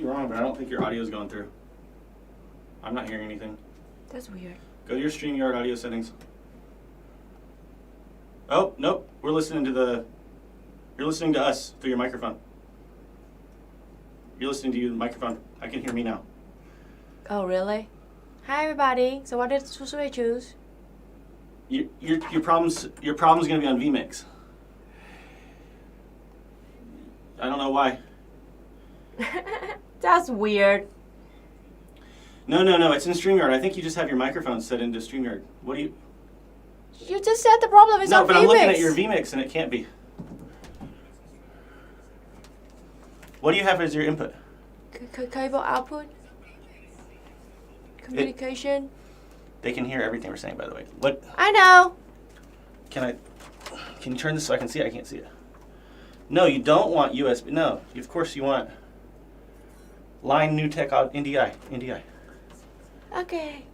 be wrong, but I don't think your audio is going through. I'm not hearing anything. That's weird. Go to your StreamYard audio settings. Oh, nope. We're listening to the... You're listening to us through your microphone. You're listening to you, the microphone. I can hear me now. Oh, really? Hi, everybody. So what should I choose? Your problem's going to be on vMix. I don't know why. That's weird. No. It's in StreamYard. I think you just have your microphone set into StreamYard. What do you... You just said the problem is on No, but vMix. I'm looking at your vMix and it can't be. What do you have as your input? Cable output? Communication? They can hear everything we're saying, by the way. What? I know. Can you turn this so I can see it? I can't see it. No, you don't want USB. No, of course you want line new tech NDI. Okay.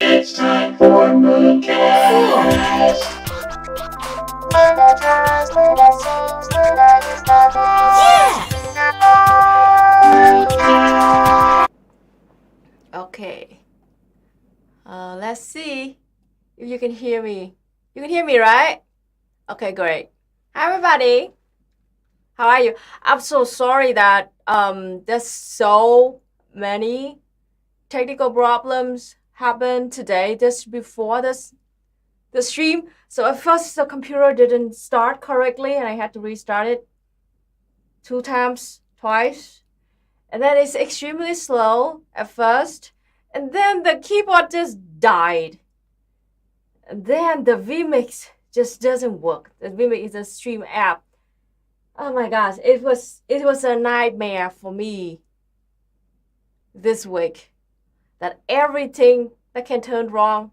It's time for MOONCAST. Luna draws, Luna sings, Luna is the best. Okay. Let's see if you can hear me. You can hear me, right? Okay, great. Hi, everybody. How are you? I'm so sorry that there's so many technical problems happened today, just before the stream. So at first the computer didn't start correctly and I had to restart it twice. And then it's extremely slow at first. And then the keyboard just died. And then the vMix just doesn't work. The vMix is a stream app. Oh my gosh, it was a nightmare for me this week. that everything that can turn wrong.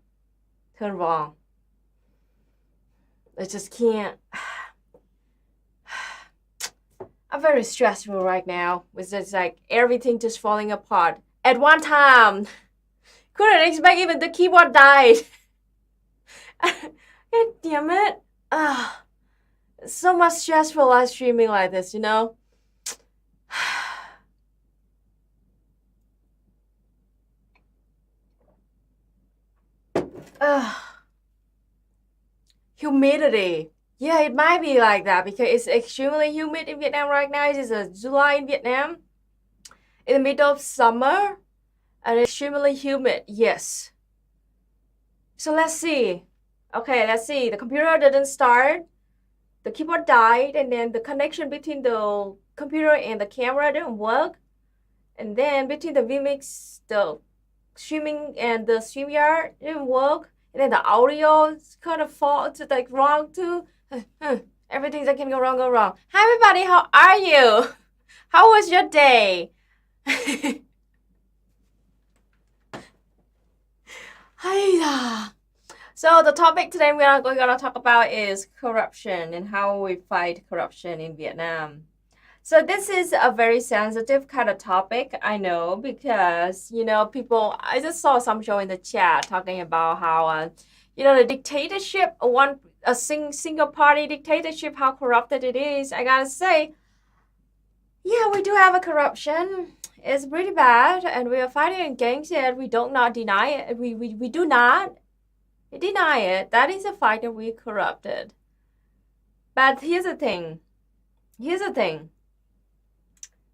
I just can't. I'm very stressful right now. It's just like everything just falling apart at one time. Couldn't expect even the keyboard died. God damn it. So much stressful live streaming like this, you know? Humidity. Yeah, it might be like that because it's extremely humid in Vietnam right now. It is July in Vietnam. In the middle of summer. And extremely humid. Yes. So let's see. Okay, let's see. The computer didn't start. The keyboard died. And then the connection between the computer and the camera didn't work. And then between the vMix, the streaming and the StreamYard didn't work. And then the audio is kind of like wrong too. Everything that can go wrong, go wrong. Hi everybody, how are you? How was your day? Hiya. So the topic today we're going to talk about is corruption and how we fight corruption in Vietnam. So this is a very sensitive kind of topic, I know, because, you know, people, I just saw some show in the chat talking about how, you know, the dictatorship, a single party dictatorship, how corrupted it is. I gotta say, yeah, we do have a corruption. It's pretty bad, and we are fighting against it. We do not deny it. We do not deny it. That is a fight that we're corrupted. But here's the thing.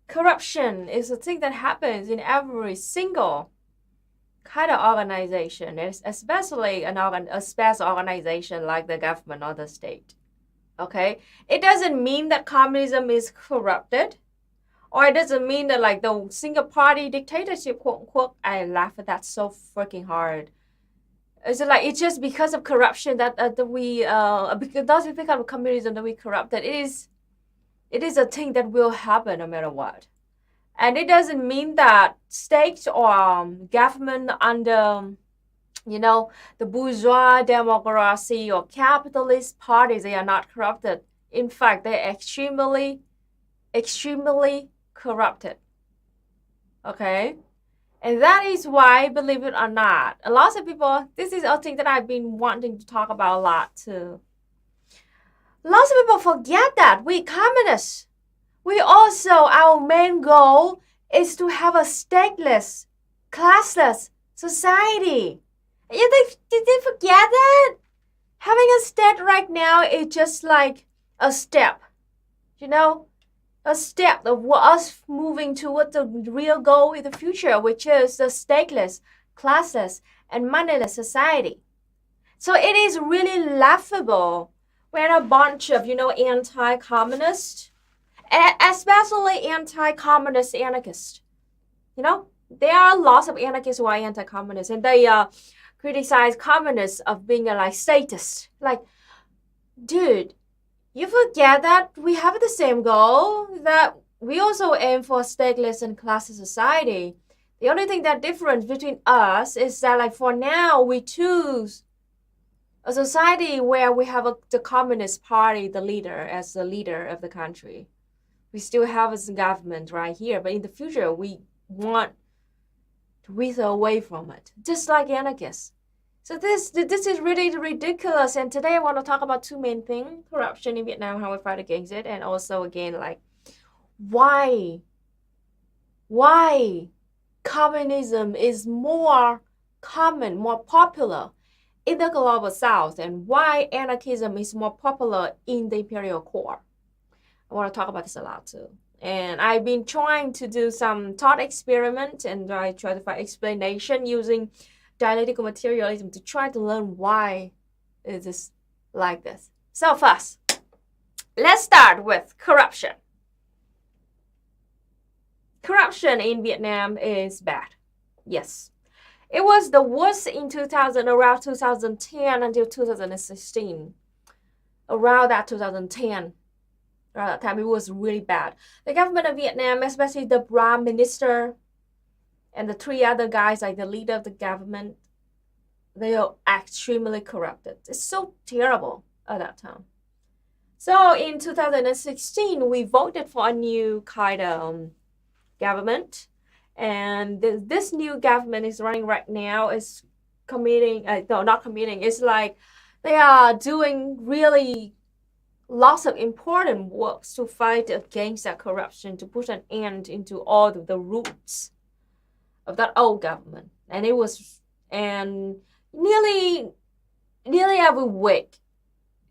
Corruption is a thing that happens in every single kind of organization, especially a special organization like the government or the state. Okay? It doesn't mean that communism is corrupted. Or it doesn't mean that like the single party dictatorship, quote unquote, I laugh at that so freaking hard. It's just because of corruption that we because of communism that we corrupted. It is a thing that will happen no matter what. And it doesn't mean that states or government under, you know, the bourgeois democracy or capitalist parties, they are not corrupted. In fact, they're extremely corrupted. Okay? And that is why, believe it or not, a lot of people, this is a thing that I've been wanting to talk about a lot too. Lots of people forget that we communists, we also, our main goal is to have a stateless, classless society. Did they forget that? Having a state right now is just like a step, you know? A step of us moving toward the real goal in the future, which is the stateless, classless, and moneyless society. So it is really laughable when a bunch of, you know, anti-communists, especially anti-communist anarchists, you know, there are lots of anarchists who are anti-communist, and they criticize communists of being like statists. Like, dude, you forget that we have the same goal, that we also aim for a stateless and classless society. The only thing that difference between us is that, like, for now, we choose a society where we have the Communist Party, the leader, as the leader of the country. We still have a government right here, but in the future, we want to wither away from it, just like anarchists. So this is really ridiculous, and today I want to talk about two main things: corruption in Vietnam, how we fight against it, and also again, like, why communism is more common, more popular in the global south, and why anarchism is more popular in the imperial core. I want to talk about this a lot too. And I've been trying to do some thought experiment, and I try to find explanation using dialectical materialism to try to learn why it is like this. So first, let's start with corruption. Corruption in Vietnam is bad. Yes. It was the worst in around 2010 until 2016. Around that 2010. Around that time, it was really bad. The government of Vietnam, especially the Prime Minister, and the 3 other guys, like the leader of the government, they are extremely corrupted. It's so terrible at that time. So in 2016, we voted for a new kind of government, and this new government is running right now is committing, no, not committing. It's like they are doing really lots of important works to fight against that corruption, to put an end into all the roots of that old government. And it was, and nearly every week,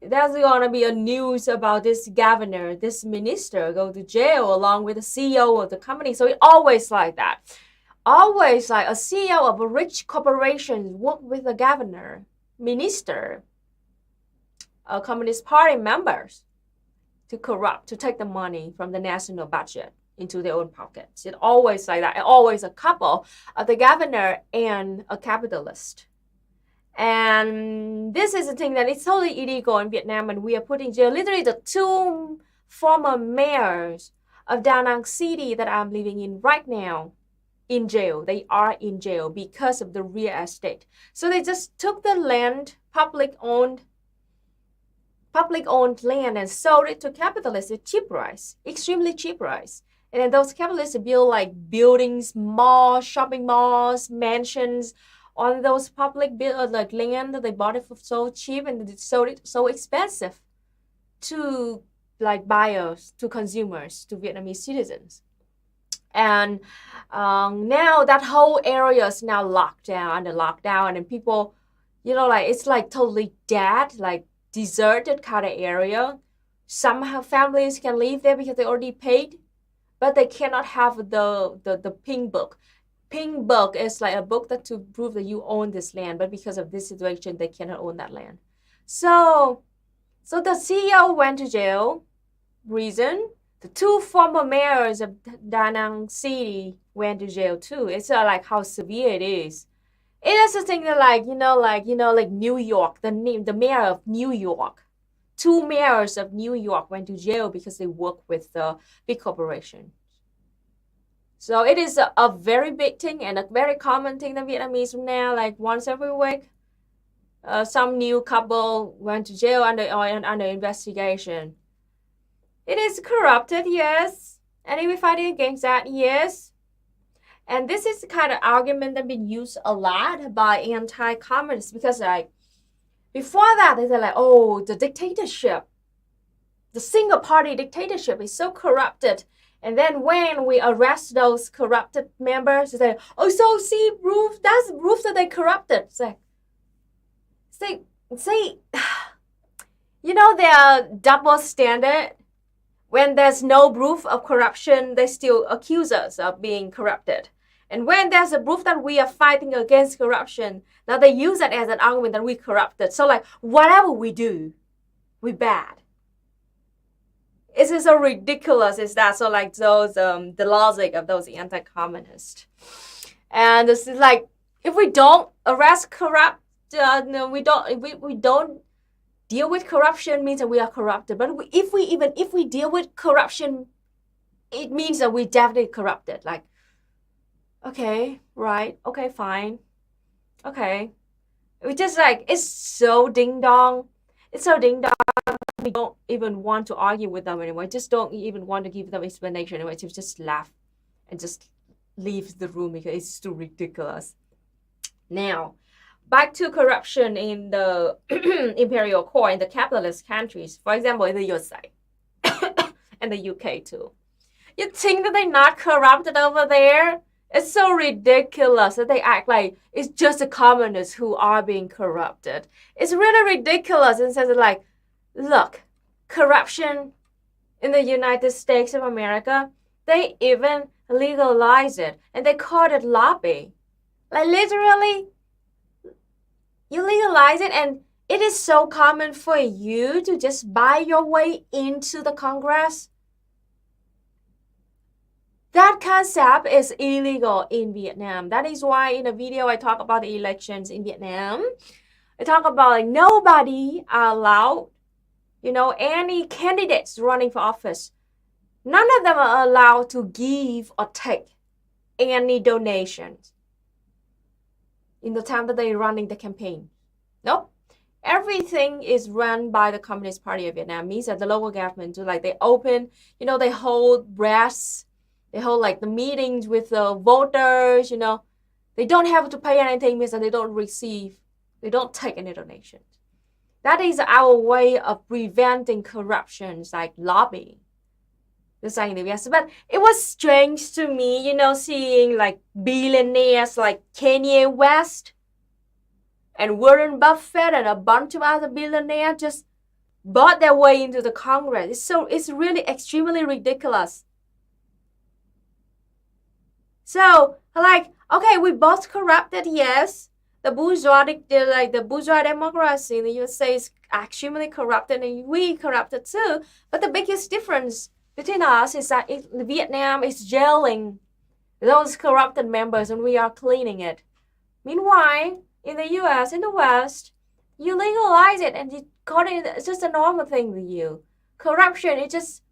there's gonna be a news about this governor, this minister go to jail along with the CEO of the company. So it's always like that. Always like a CEO of a rich corporation work with the governor, minister, Communist Party members to corrupt, to take the money from the national budget into their own pockets. It's always like that. It's always a couple of the governor and a capitalist. And this is the thing that it's totally illegal in Vietnam, and we are putting in jail literally the 2 former mayors of Da Nang City that I'm living in right now in jail. They are in jail because of the real estate. So they just took the land, public-owned land, and sold it to capitalists at cheap price, extremely cheap price. And then those capitalists build like buildings, malls, shopping malls, mansions on those public like land that they bought it for so cheap, and they sold it so expensive to like buyers, to consumers, to Vietnamese citizens. And now that whole area is now locked down, under lockdown, and then people, like it's like totally dead, like deserted kind of area. Somehow families can live there because they already paid, but they cannot have the pink book. Pink book is like a book that to prove that you own this land, but because of this situation, they cannot own that land. So the CEO went to jail. Reason, the 2 former mayors of Da Nang City went to jail too. It's like how severe it is. It is the thing that like New York, the mayor of New York. 2 mayors of New York went to jail because they work with the big corporation. So it is a very big thing and a very common thing that Vietnamese now, like once every week, some new couple went to jail under investigation. It is corrupted, yes. And we're fighting against that, yes. And this is the kind of argument that been used a lot by anti-communists, because like before that they said like, oh, the dictatorship, the single party dictatorship is so corrupted. And then when we arrest those corrupted members, they say, oh, so see, that's proof that they corrupted. See, their double standard. When there's no proof of corruption, they still accuse us of being corrupted. And when there's a proof that we are fighting against corruption, now they use that as an argument that we corrupted. So like, whatever we do, we bad. It's just so ridiculous, is that? So like those, the logic of those anti-communists. And it's like, if we don't arrest corrupt, we don't deal with corruption, means that we are corrupted. But if we deal with corruption, it means that we definitely corrupted. Like, okay, right, okay, fine, okay. We just like, it's so ding dong. It's so ding dong. We don't even want to argue with them anymore. Just don't even want to give them explanation anymore. Just laugh and just leave the room because it's too ridiculous. Now, back to corruption in the imperial court in the capitalist countries, for example, in the USA and the UK too. You think that they're not corrupted over there? It's so ridiculous that they act like it's just the communists who are being corrupted. It's really ridiculous in the sense of like, look, corruption in the United States of America, they even legalize it and they call it lobby. Like literally, you legalize it and it is so common for you to just buy your way into the Congress. That concept is illegal in Vietnam. That is why in a video I talk about the elections in Vietnam. I talk about like nobody are allowed, any candidates running for office. None of them are allowed to give or take any donations in the time that they're running the campaign. Nope. Everything is run by the Communist Party of Vietnam. Means that the local government do like they open, they hold brass, they hold like the meetings with the voters, They don't have to pay anything, means that they don't take any donations. That is our way of preventing corruptions like lobbying. But it was strange to me, seeing like billionaires like Kanye West and Warren Buffett and a bunch of other billionaires just bought their way into the Congress. It's really extremely ridiculous. So, like, okay, we both corrupted, yes. The bourgeois democracy in the USA is extremely corrupted, and we corrupted too. But the biggest difference between us is that Vietnam is jailing those corrupted members, and we are cleaning it. Meanwhile, in the US, in the West, you legalize it, and it's just a normal thing with you. Corruption is just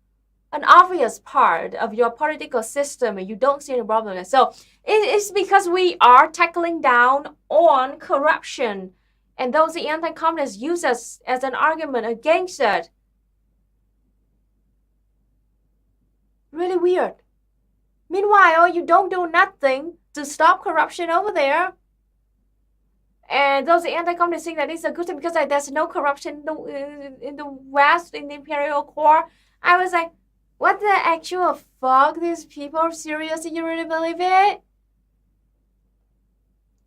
an obvious part of your political system, and you don't see any problem. So it's because we are tackling down on corruption, and those anti-communists use us as an argument against it. Really weird. Meanwhile, you don't do nothing to stop corruption over there. And those anti-communists think that it's a good thing because there's no corruption in the West, in the imperial core. I was like, what the actual fuck? These people are serious? You really believe it?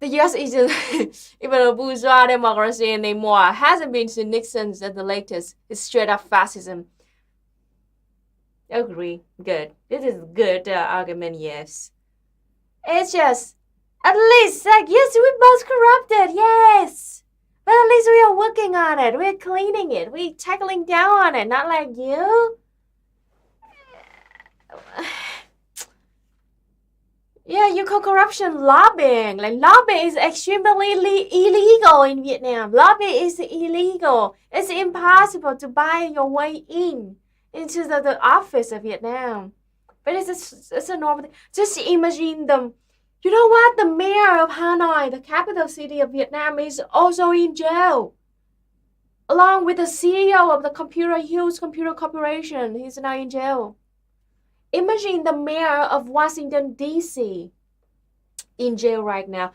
The US isn't even a bourgeois democracy anymore. It hasn't been since Nixon's at the latest. It's straight up fascism. Agree. Good. This is good argument, yes. It's just, at least, like, yes, we're both corrupted, yes. But at least we are working on it. We're cleaning it. We're tackling down on it. Not like you. Yeah, you call corruption lobbying. Like, lobbying is extremely illegal in Vietnam. Lobbying is illegal. It's impossible to buy your way into the office of Vietnam. But it's a normal thing. Just imagine them. You know what? The mayor of Hanoi, the capital city of Vietnam, is also in jail. Along with the CEO of the huge computer corporation. He's now in jail. Imagine the mayor of Washington, D.C. in jail right now.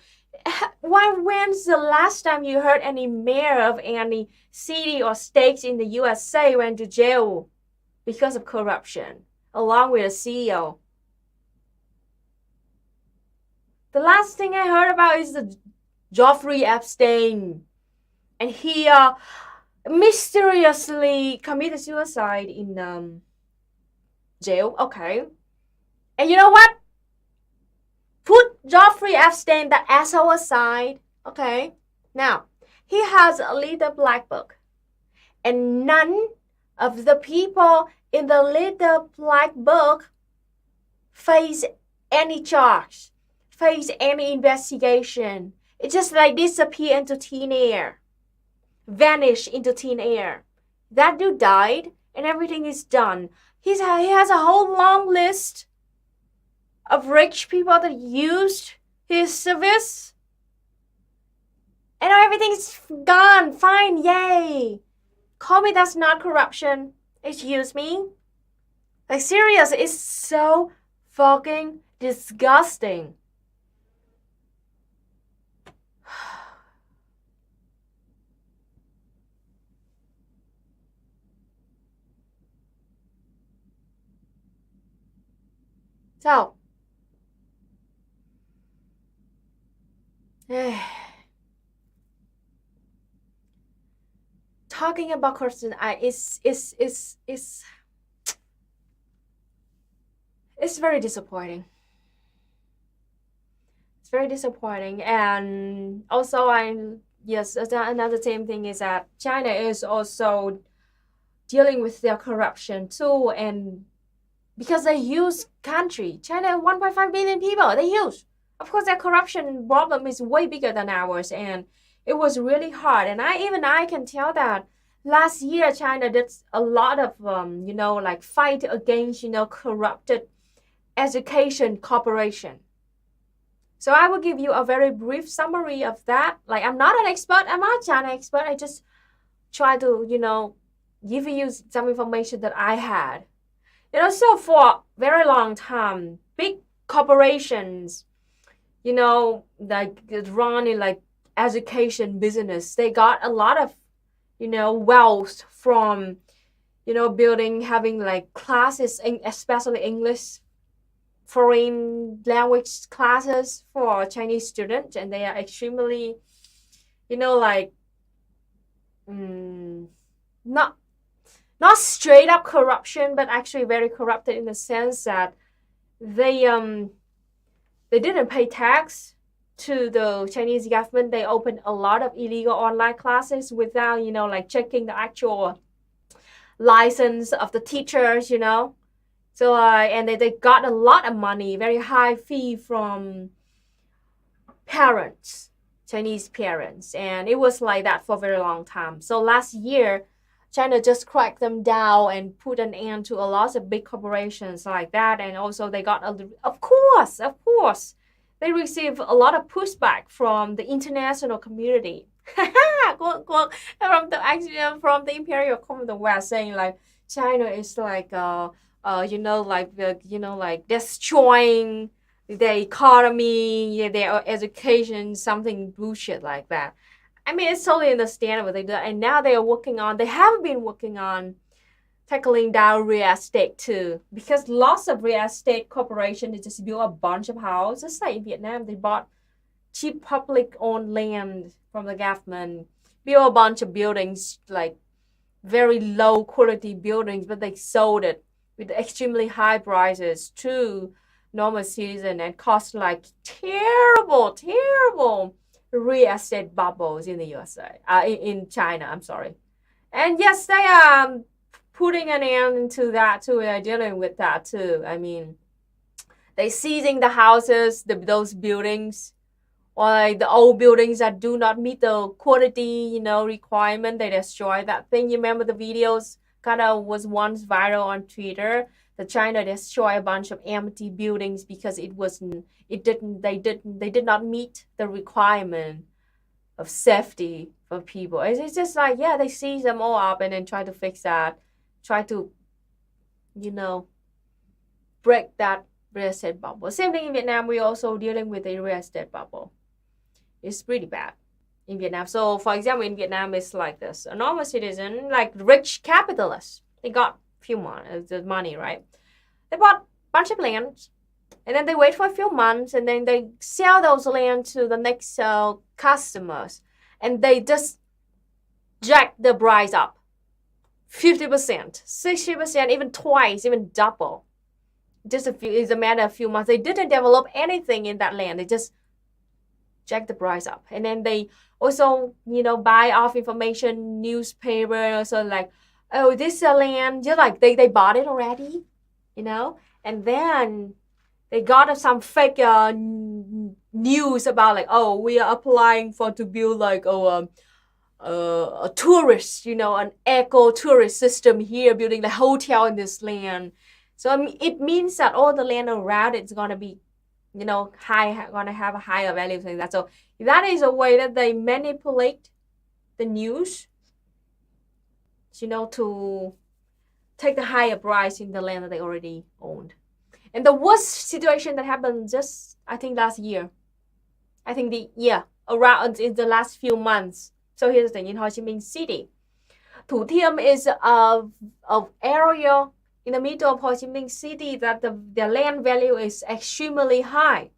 When's the last time you heard any mayor of any city or state in the USA went to jail because of corruption, along with a CEO? The last thing I heard about is the Jeffrey Epstein. And he mysteriously committed suicide in jail. Okay. And you know what? Put Jeffrey Epstein, the asshole, aside. Okay. Now, he has a little black book. And none of the people in the little black book face any charge, face any investigation. It just like disappear into thin air. Vanish into thin air. That dude died and everything is done. He has a whole long list of rich people that used his service. And everything's gone. Fine. Yay. Call me that's not corruption. Excuse me. Like, serious. It's so fucking disgusting. So, talking about corruption, it's very disappointing. It's very disappointing, and also another same thing is that China is also dealing with their corruption too, and because they huge country, China 1.5 billion people, they huge. Of course, their corruption problem is way bigger than ours, and it was really hard. And I can tell that last year China did a lot of like fight against corrupted education corporation. So I will give you a very brief summary of that. Like, I'm not an expert, I'm not a China expert. I just try to, give you some information that I had. So for a very long time, big corporations, like running like education business, they got a lot of, wealth from, having like classes, especially English, foreign language classes for Chinese students, and they are extremely, like, not straight up corruption, but actually very corrupted in the sense that they didn't pay tax to the Chinese government. They opened a lot of illegal online classes without, like checking the actual license of the teachers, So, and they got a lot of money, very high fee from parents, Chinese parents. And it was like that for a very long time. So last year, China just cracked them down and put an end to a lot of big corporations like that. And also they got, of course, they received a lot of pushback from the international community. from the Imperial Commonwealth, saying like China is like like destroying the economy, their education, something bullshit like that. I mean, it's totally understandable they do that. And now they have been working on tackling down real estate too, because lots of real estate corporations, they just build a bunch of houses. Like in Vietnam, they bought cheap public owned land from the government, build a bunch of buildings, like very low quality buildings, but they sold it with extremely high prices to normal citizens and cost like terrible real estate bubbles in the USA, in China, I'm sorry. And yes, they are putting an end to that too. They're dealing with that too. I mean, they seizing the houses, those buildings, or like the old buildings that do not meet the quality, requirement. They destroy that thing. You remember the videos kind of was once viral on Twitter, that China destroy a bunch of empty buildings because they did not meet the requirement of safety for people. It's just like, yeah, they seize them all up and then try to fix that, try to, break that real estate bubble. Same thing in Vietnam, we're also dealing with a real estate bubble. It's pretty bad in Vietnam. So for example, in Vietnam, it's like this. A normal citizen, like rich capitalists, they got the money, right? They bought a bunch of land, and then they wait for a few months, and then they sell those land to the next customers, and they just jack the price up 50%, 60%, even twice, even double. It's a matter of a few months. They didn't develop anything in that land. They just jack the price up, and then they also buy off information, newspaper, also like, oh, this land, just like they bought it already, and then they got some fake news about like, oh, we are applying to build like a tourist, an eco tourist system here, building the hotel in this land. So I mean, it means that all the land around it's gonna be, gonna have a higher value than that. So that is a way that they manipulate the news, to take the higher price in the land that they already owned. And the worst situation that happened just, I think, last year. I think around in the last few months. So here's the thing, in Ho Chi Minh City, Thủ Thiêm is a area in the middle of Ho Chi Minh City that the land value is extremely high,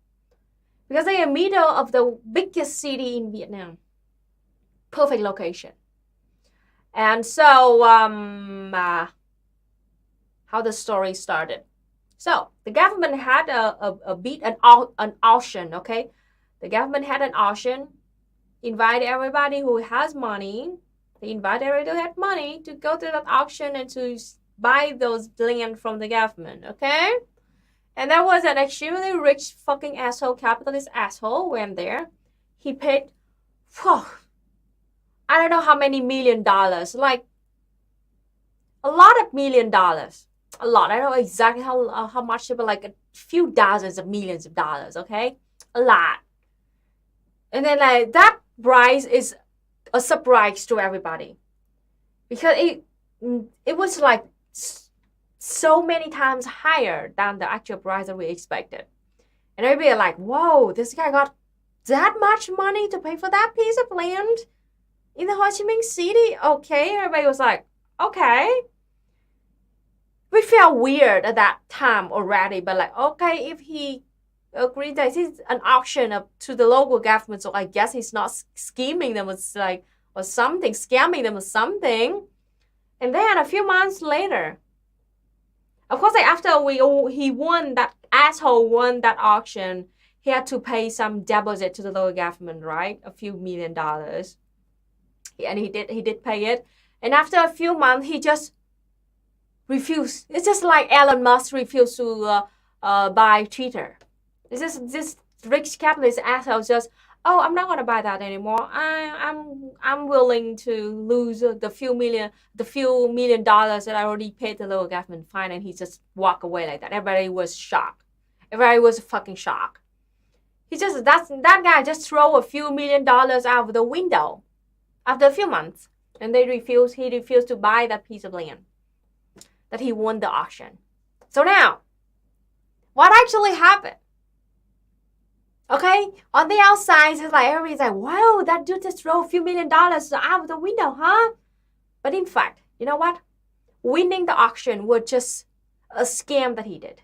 because they are in the middle of the biggest city in Vietnam. Perfect location. And so how the story started. So the government had an auction, okay? The government had an auction, invite everybody who has money. They invite everybody who had money to go to that auction and to buy those land from the government, okay? And there was an extremely rich fucking asshole, capitalist asshole went there. He paid, I don't know how many $1 million, like a lot of $1 million. A lot. I don't know exactly how much, but like a few dozens of millions of dollars, okay? a lot. And then like that price is a surprise to everybody because it was like so many times higher than the actual price that we expected. And everybody like, whoa, this guy got that much money to pay for that piece of land in the Ho Chi Minh City? Okay, everybody was like, okay. We felt weird at that time already, but like, okay, if he agreed that it's an auction up to the local government, so I guess he's not scheming them or something, scamming them or something. And then a few months later, of course, like after he won, that asshole won that auction, he had to pay some deposit to the local government, right? A few $1 million. And he did pay it. And after a few months, he just refused. It's just like Elon Musk refused to buy Twitter. It's just this rich capitalist asshole just, oh, I'm not gonna buy that anymore. I'm willing to lose the few million dollars that I already paid the local government fine, and he just walked away like that. Everybody was shocked. Everybody was fucking shocked. That guy just threw a few $1 million out of the window after a few months, and he refused to buy that piece of land that he won the auction. So now, what actually happened? Okay, on the outside, it's like everybody's like, wow, that dude just threw a few $1 million out of the window, huh? But in fact, you know what? Winning the auction was just a scam that he did.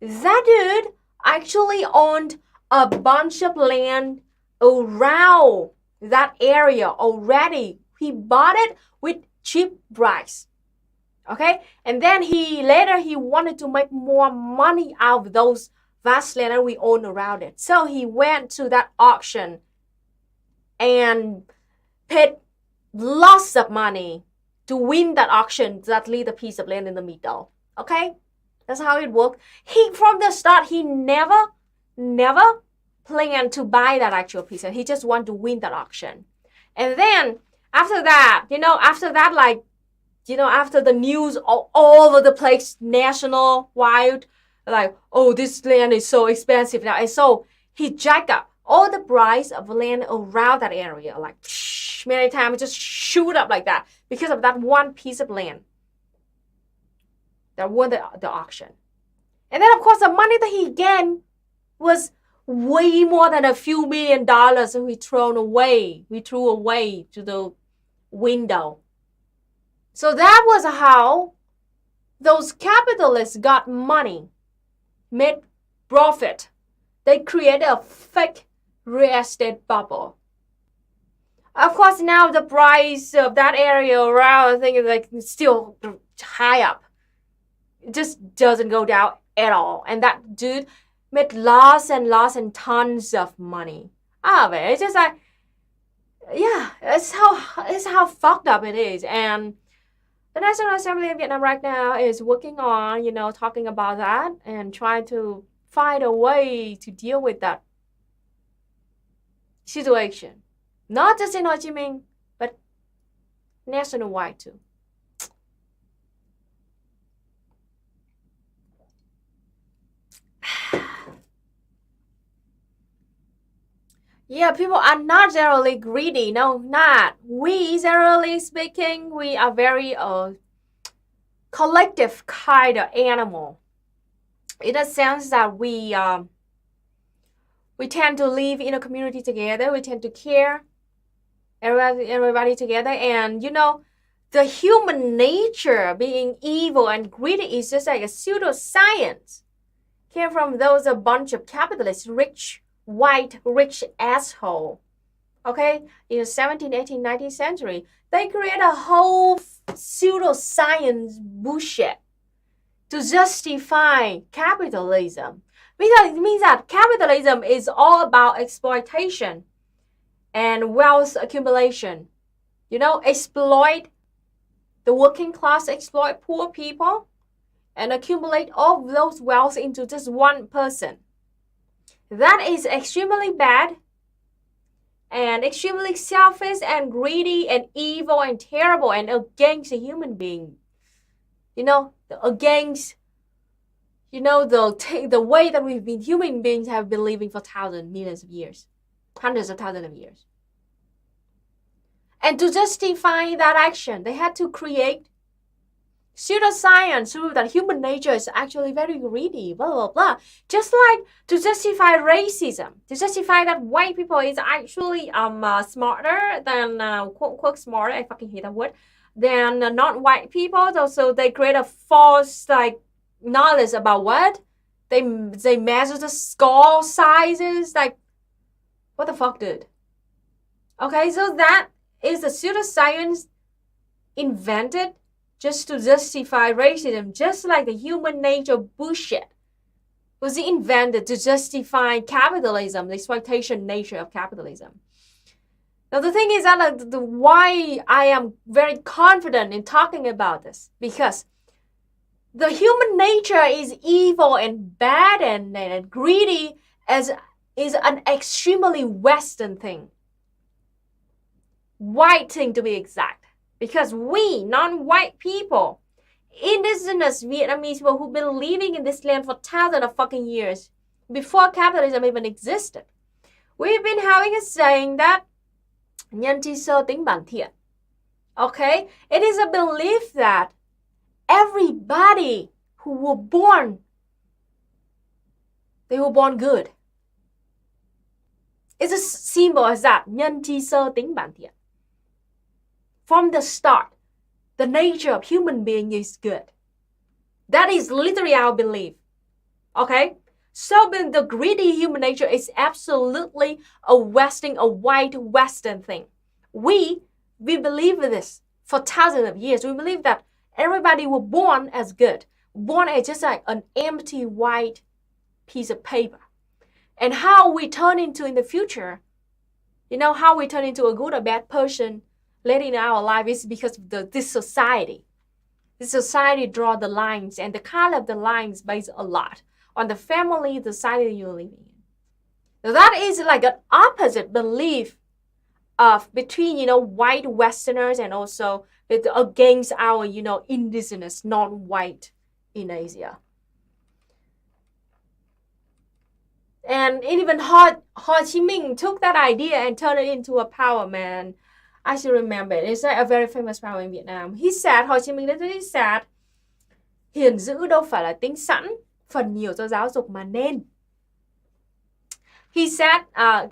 That dude actually owned a bunch of land around that area already. He bought it with cheap price. Okay, and then he wanted to make more money out of those vast land that we own around it. So he went to that auction and paid lots of money to win that auction, that little piece of land in the middle. Okay, that's how it worked. From the start, he never planned to buy that actual piece. He just wanted to win that auction. And then after that, after the news all over the place, national-wide, like, oh, this land is so expensive now. And so he jacked up all the price of land around that area. Like, many times just shoot up like that because of that one piece of land that won the auction. And then, of course, the money that he gained was way more than a few $1 million that we threw away to the window. So that was how those capitalists got money, made profit. They created a fake real estate bubble. Of course, now the price of that area around, I think, is like still high up. It just doesn't go down at all. And that dude made lots and tons of money out of it. It's just like, yeah, it's how fucked up it is. And the National Assembly of Vietnam right now is working on, talking about that and trying to find a way to deal with that situation. Not just in Ho Chi Minh, but nationwide too. Yeah, people are not generally greedy. No, not. We, generally speaking, we are very collective kind of animal. In a sense that we tend to live in a community together. We tend to care everybody together. And, the human nature being evil and greedy is just like a pseudoscience. Came from those a bunch of capitalists, white rich asshole. Okay, in the 17th, 18th, 19th century, they create a whole pseudoscience bullshit to justify capitalism. Because it means that capitalism is all about exploitation and wealth accumulation. Exploit the working class, exploit poor people, and accumulate all of those wealth into just one person. That is extremely bad and extremely selfish and greedy and evil and terrible and against a human being. Against you know, the way that human beings have been living for thousands, millions of years, hundreds of thousands of years. And to justify that action, they had to create pseudoscience to prove that human nature is actually very greedy, blah, blah, blah. Just like to justify racism, to justify that white people is actually smarter than, quote, unquote, smarter, I fucking hate that word, than non-white people. So they create a false, like, knowledge about what? They measure the skull sizes, like, what the fuck, dude? Okay, so that is a pseudoscience invented just to justify racism, just like the human nature bullshit was invented to justify capitalism, the exploitation nature of capitalism. Now the thing is that why I am very confident in talking about this, because the human nature is evil and bad and greedy is an extremely Western thing. White thing to be exact. Because we, non-white people, indigenous Vietnamese people who've been living in this land for thousands of fucking years, before capitalism even existed, we've been having a saying that nhân chi sơ tính bản thiện. Okay? It is a belief that everybody who were born, they were born good. It's a symbol as that, nhân chi sơ tính bản thiện. From the start, the nature of human being is good. That is literally our belief. Okay? So the greedy human nature is absolutely a white Western thing. We believe in this for thousands of years. We believe that everybody was born as good. Born as just like an empty white piece of paper. And how we turn into in the future, you know, how we turn into a good or bad person later in our life is because of this society. This society draw the lines, and the color of the lines based a lot on the family, the society you're living in. So that is like an opposite belief of between, you know, white Westerners and also against our, you know, indigenous, non-white in Asia. And even Ho Chi Minh took that idea and turned it into a power, man. I still remember it. It's like a very famous power in Vietnam. He said, Ho Chi Minh literally said, hiền dữ đâu phải là tính sẵn, phần nhiều do giáo dục mà nên. He said,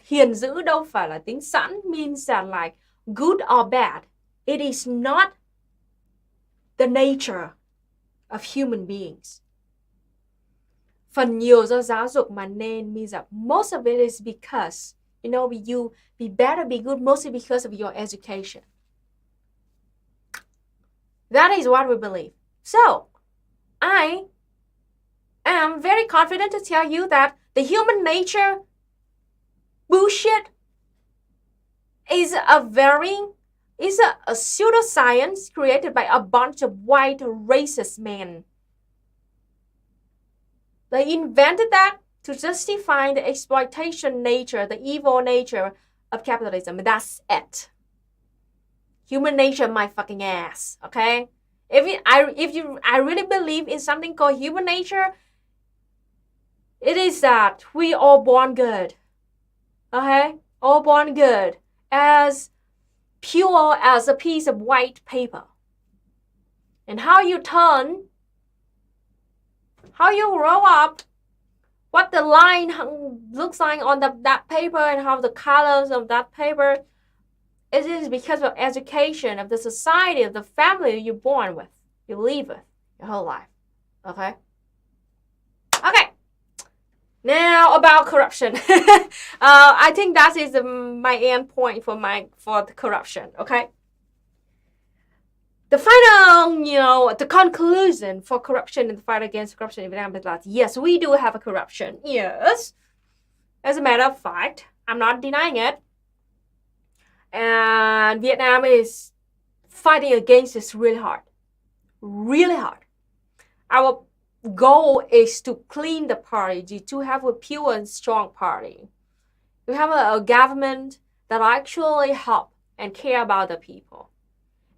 hiền dữ đâu phải là tính sẵn means that like good or bad, it is not the nature of human beings. Phần nhiều do giáo dục mà nên means that most of it is because, you know, you be better, be good, mostly because of your education. That is what we believe. So, I am very confident to tell you that the human nature bullshit is a pseudoscience created by a bunch of white racist men. They invented that to justify the exploitation nature, the evil nature of capitalism. That's it. Human nature, my fucking ass. Okay? If I really believe in something called human nature, it is that we all born good. Okay? All born good. As pure as a piece of white paper. And how you grow up, what the line looks like on that paper and how the colors of that paper, it is because of education, of the society, of the family you're born with, you live with your whole life. Okay? Okay. Now about corruption. I think that is my end point for the corruption. Okay? The final, you know, the conclusion for corruption and the fight against corruption in Vietnam is that yes, we do have a corruption. Yes. As a matter of fact, I'm not denying it. And Vietnam is fighting against this really hard. Really hard. Our goal is to clean the party, to have a pure and strong party. We have a government that actually help and care about the people.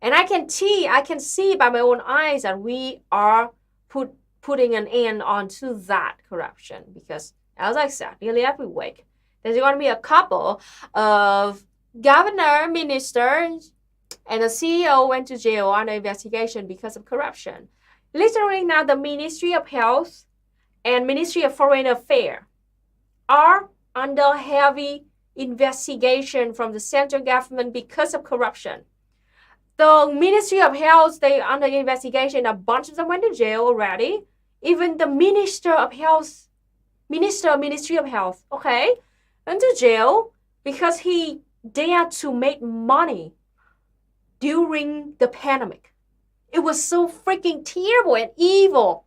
And I can see by my own eyes that we are put putting an end onto that corruption, because as I said, nearly every week there's going to be a couple of governor, ministers, and the CEO went to jail under investigation because of corruption. Literally now the Ministry of Health and Ministry of Foreign Affairs are under heavy investigation from the central government because of corruption. The Ministry of Health, they under investigation. A bunch of them went to jail already. Even the Ministry of Health, okay, went to jail because he dared to make money during the pandemic. It was so freaking terrible and evil.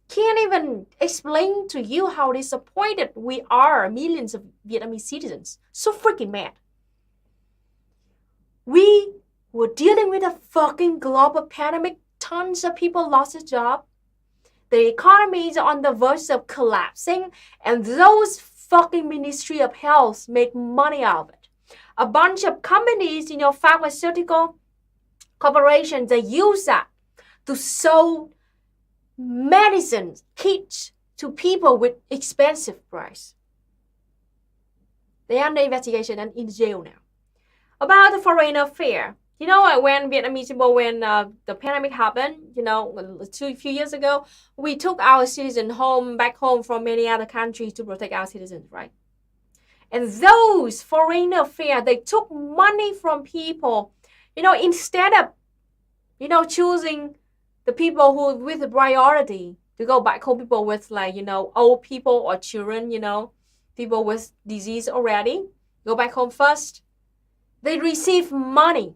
Can't even explain to you how disappointed we are, millions of Vietnamese citizens. So freaking mad. We were dealing with a fucking global pandemic. Tons of people lost their job. The economy is on the verge of collapsing, and those fucking Ministry of Health make money out of it. A bunch of companies, pharmaceutical corporations, they use that to sell medicines, kits to people with expensive price. They're under investigation and in jail now. About the foreign affair, when Vietnamese people, when the pandemic happened, a few years ago, we took our citizens back home from many other countries to protect our citizens, right? And those foreign affairs, they took money from people, instead of, choosing the people who with the priority to go back home, people with old people or children, people with disease already, go back home first. They receive money,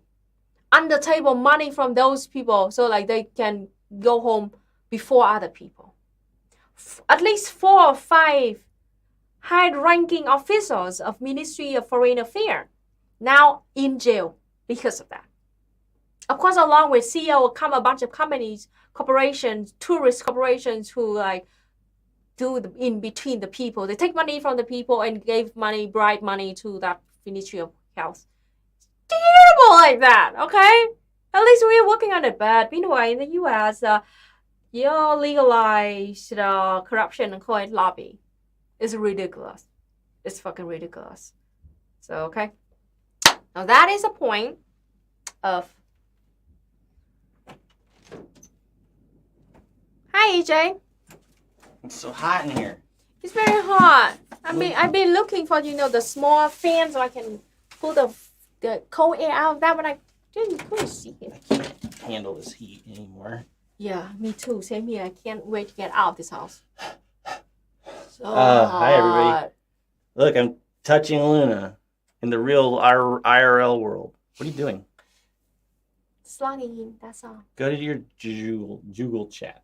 under table money from those people, so they can go home before other people. At least 4 or 5 high-ranking officials of Ministry of Foreign Affairs now in jail because of that. Of course, along with CEO will come a bunch of companies, corporations, tourist corporations who do the in between the people. They take money from the people and gave money, bribe money to that Ministry of Health. Terrible like that, okay? At least we are working on it. But meanwhile, in the U.S., legalized corruption and call it lobby. It's ridiculous. It's fucking ridiculous. So, okay. Now that is a point of... Hi, EJ. It's so hot in here. It's very hot. I've been looking for, the small fan so I can pull the cold air out of that, but I couldn't see it. I can't handle this heat anymore. Yeah, me too. Same here. I can't wait to get out of this house. So hi, everybody. Look, I'm touching Luna in the real IRL world. What are you doing? Slugging him, that's all. Go to your Google chat.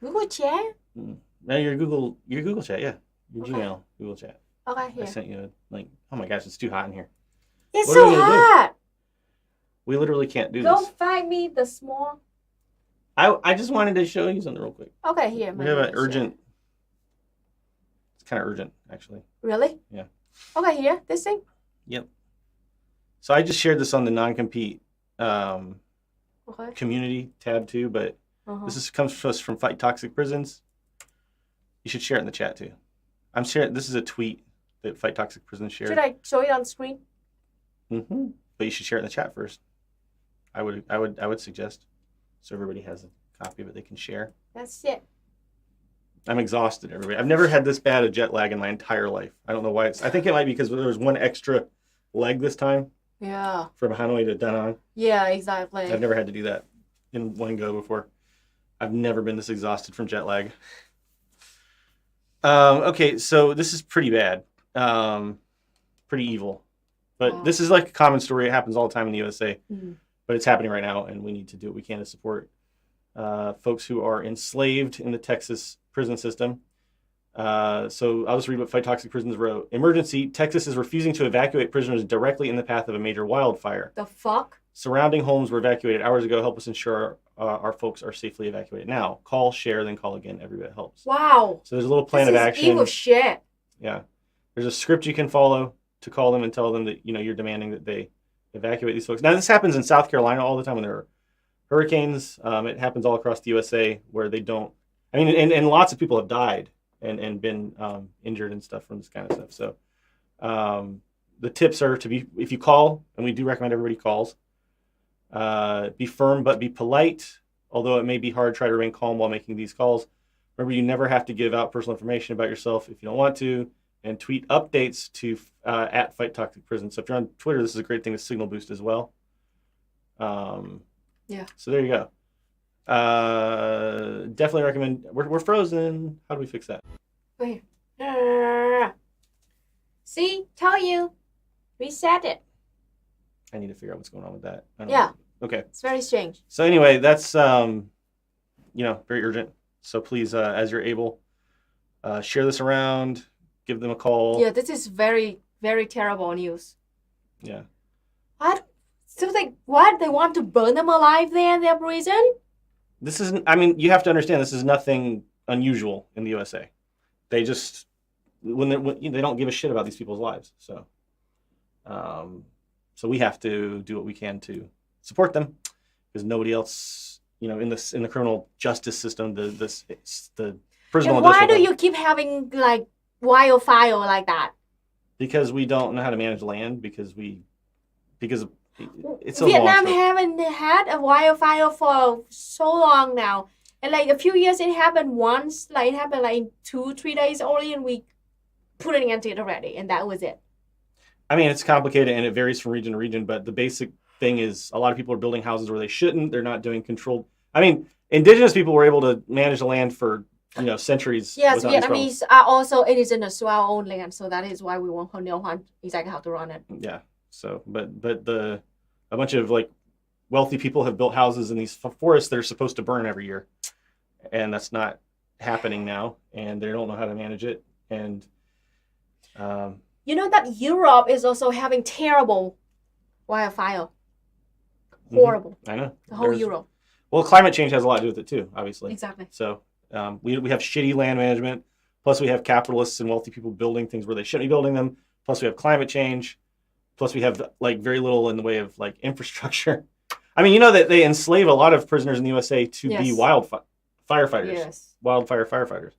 Google chat? No, your Google chat, yeah. Your Okay. Gmail Google chat. Okay, here. I sent you a link. Oh my gosh, it's too hot in here. It's What so are we gonna do? hot. We literally can't do Go this. find me the small. I just wanted to show you something real quick. Okay, here. We have an urgent. It's kind of urgent, actually. Really? Yeah. Okay, here. This thing? Yep. So I just shared this on the non-compete Okay. community tab too, but this comes to us from Fight Toxic Prisons. You should share it in the chat too. I'm sharing. This is a tweet that Fight Toxic Prisons shared. Should I show it on screen? Mm-hmm. But you should share it in the chat first. I would suggest, so everybody has a copy of it they can share. That's it. I'm exhausted, everybody. I've never had this bad a jet lag in my entire life. I don't know why. I think it might be because there was one extra leg this time Yeah. from Hanoi to Da Nang. Yeah, exactly. I've never had to do that in one go before. I've never been this exhausted from jet lag. Okay, so this is pretty bad. Pretty evil. But Wow. this is like a common story. It happens all the time in the USA. Mhm. But it's happening right now, and we need to do what we can to support folks who are enslaved in the Texas prison system. So I'll just read what Fight Toxic Prisons wrote. Emergency, Texas is refusing to evacuate prisoners directly in the path of a major wildfire. The fuck? Surrounding homes were evacuated hours ago. Help us ensure our folks are safely evacuated. Now, call, share, then call again. Every bit helps. Wow. So there's a little plan This of is action. evil shit. Yeah. There's a script you can follow to call them and tell them that, you're demanding that they evacuate these folks. Now, this happens in South Carolina all the time when there hurricanes. It happens all across the USA where they don't. I mean, and lots of people have died and been injured and stuff from this kind of stuff. So the tips are to be, if you call, and we do recommend everybody calls, be firm but be polite. Although it may be hard, try to remain calm while making these calls. Remember, you never have to give out personal information about yourself if you don't want to. And tweet updates to at Fight Toxic Prison. So if you're on Twitter, this is a great thing to signal boost as well. Yeah. So there you go. Definitely recommend. We're frozen. How do we fix that? Wait. See, tell you, reset it. I need to figure out what's going on with that. I don't Yeah. know. Okay. It's very strange. So anyway, that's very urgent. So please, as you're able, share this around. Give them a call. Yeah, this is very, very terrible news. Yeah. What? So like, what? They want to burn them alive there in their prison? This isn't. I mean, you have to understand. This is nothing unusual in the USA. They just when they don't give a shit about these people's lives. So, so we have to do what we can to support them because nobody else, in the criminal justice system, the prison. And why do you keep having like wildfire like that? Because we don't know how to manage land. Because it's a Vietnam long story. haven't had a wildfire for so long now, and like a few years it happened once. Like it happened like in 2-3 days only, and we put an end to it already, and that was it. I mean, it's complicated and it varies from region to region, but the basic thing is a lot of people are building houses where they shouldn't. They're not doing controlled. I mean, indigenous people were able to manage the land for centuries. Yes, without these problems. Vietnamese are also, it is in a swell own land, so that is why we want to know exactly how to run it. Yeah. So, but a bunch of like wealthy people have built houses in these forests that are supposed to burn every year, and that's not happening now, and they don't know how to manage it. And you know that Europe is also having terrible wildfire. Horrible. I know. The whole Europe. Well, climate change has a lot to do with it too, obviously. Exactly. So we have shitty land management. Plus, we have capitalists and wealthy people building things where they shouldn't be building them. Plus, we have climate change. Plus, we have like very little in the way of like infrastructure. I mean, that they enslave a lot of prisoners in the USA to be firefighters. Yes. Wildfire firefighters.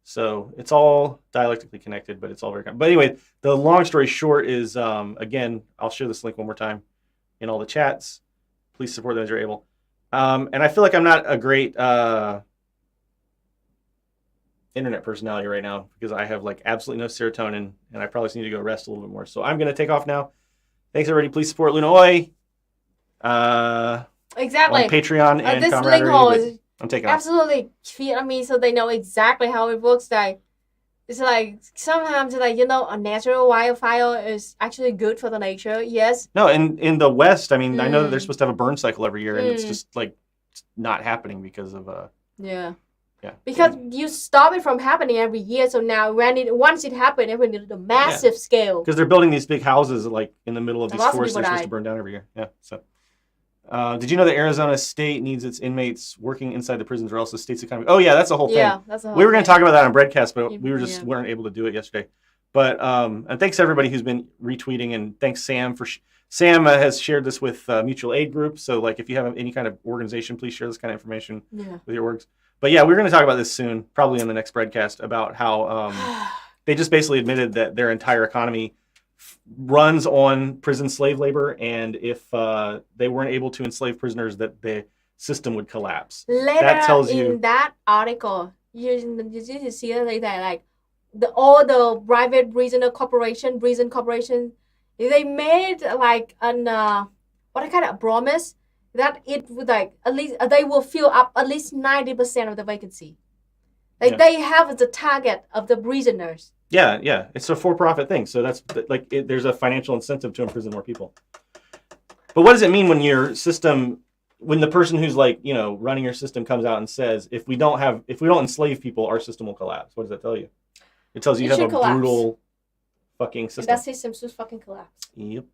So it's all dialectically connected, but it's all very. But anyway, the long story short is, again, I'll share this link one more time in all the chats. Please support them as you're able. And I feel like I'm not a great internet personality right now because I have like absolutely no serotonin and I probably just need to go rest a little bit more. So I'm going to take off now. Thanks everybody. Please support Luna Oi. Exactly. On Patreon and this link Camaraderie. I'm taking off. absolutely Vietnamese, so they know exactly how it works. Like it's like sometimes like a natural wildfire is actually good for the nature. Yes. No, in the West, I mean, I know that they're supposed to have a burn cycle every year, and it's just like not happening because of Yeah. Yeah. Because you stop it from happening every year, so now once it happened, it went into a massive scale. Because they're building these big houses like in the middle of these Lots of forests people they're supposed died. to burn down every year. Yeah. So, did you know that Arizona State needs its inmates working inside the prisons, or else the state's economy? Oh yeah, that's the whole thing. Yeah, that's the whole We were going thing. to talk about that on Breadcast, but we were just Yeah. weren't able to do it yesterday. But and thanks to everybody who's been retweeting, and thanks Sam for Sam has shared this with mutual aid groups. So like if you have any kind of organization, please share this kind of information Yeah. with your orgs. But yeah, we're going to talk about this soon, probably in the next Breadcast, about how they just basically admitted that their entire economy runs on prison slave labor, and if they weren't able to enslave prisoners, that the system would collapse. Later That tells in you- that article, you see it like that, like all the private prison corporation, they made like what kind of promise that it would like at least they will fill up at least 90% of the vacancy. Like Yeah. they have the target of the prisoners. Yeah, it's a for-profit thing, so that's like there's a financial incentive to imprison more people. But what does it mean when your system, when the person who's like running your system comes out and says, if we don't enslave people, our system will collapse? What does that tell you? It tells you It have a should collapse. brutal fucking And system. that system should fucking collapse. Yep.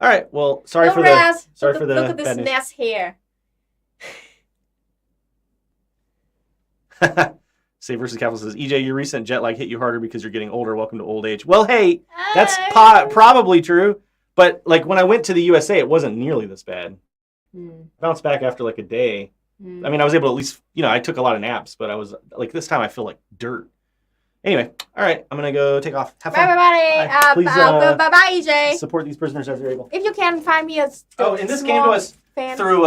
All right. Well, sorry for Whereas, the look at this bad news. nest here. Save versus Capital says, EJ, your recent jet lag hit you harder because you're getting older. Welcome to old age. Well, hey, that's probably true. But like when I went to the USA, it wasn't nearly this bad. Bounced back after like a day. I mean, I was able to at least, I took a lot of naps, but I was like, this time I feel like dirt. Anyway, all right, I'm going to go take off. Have Bye, fun. everybody. Bye. Please Bye, EJ. support these prisoners as you're able. If you can find me a Oh, and this came to us fan. through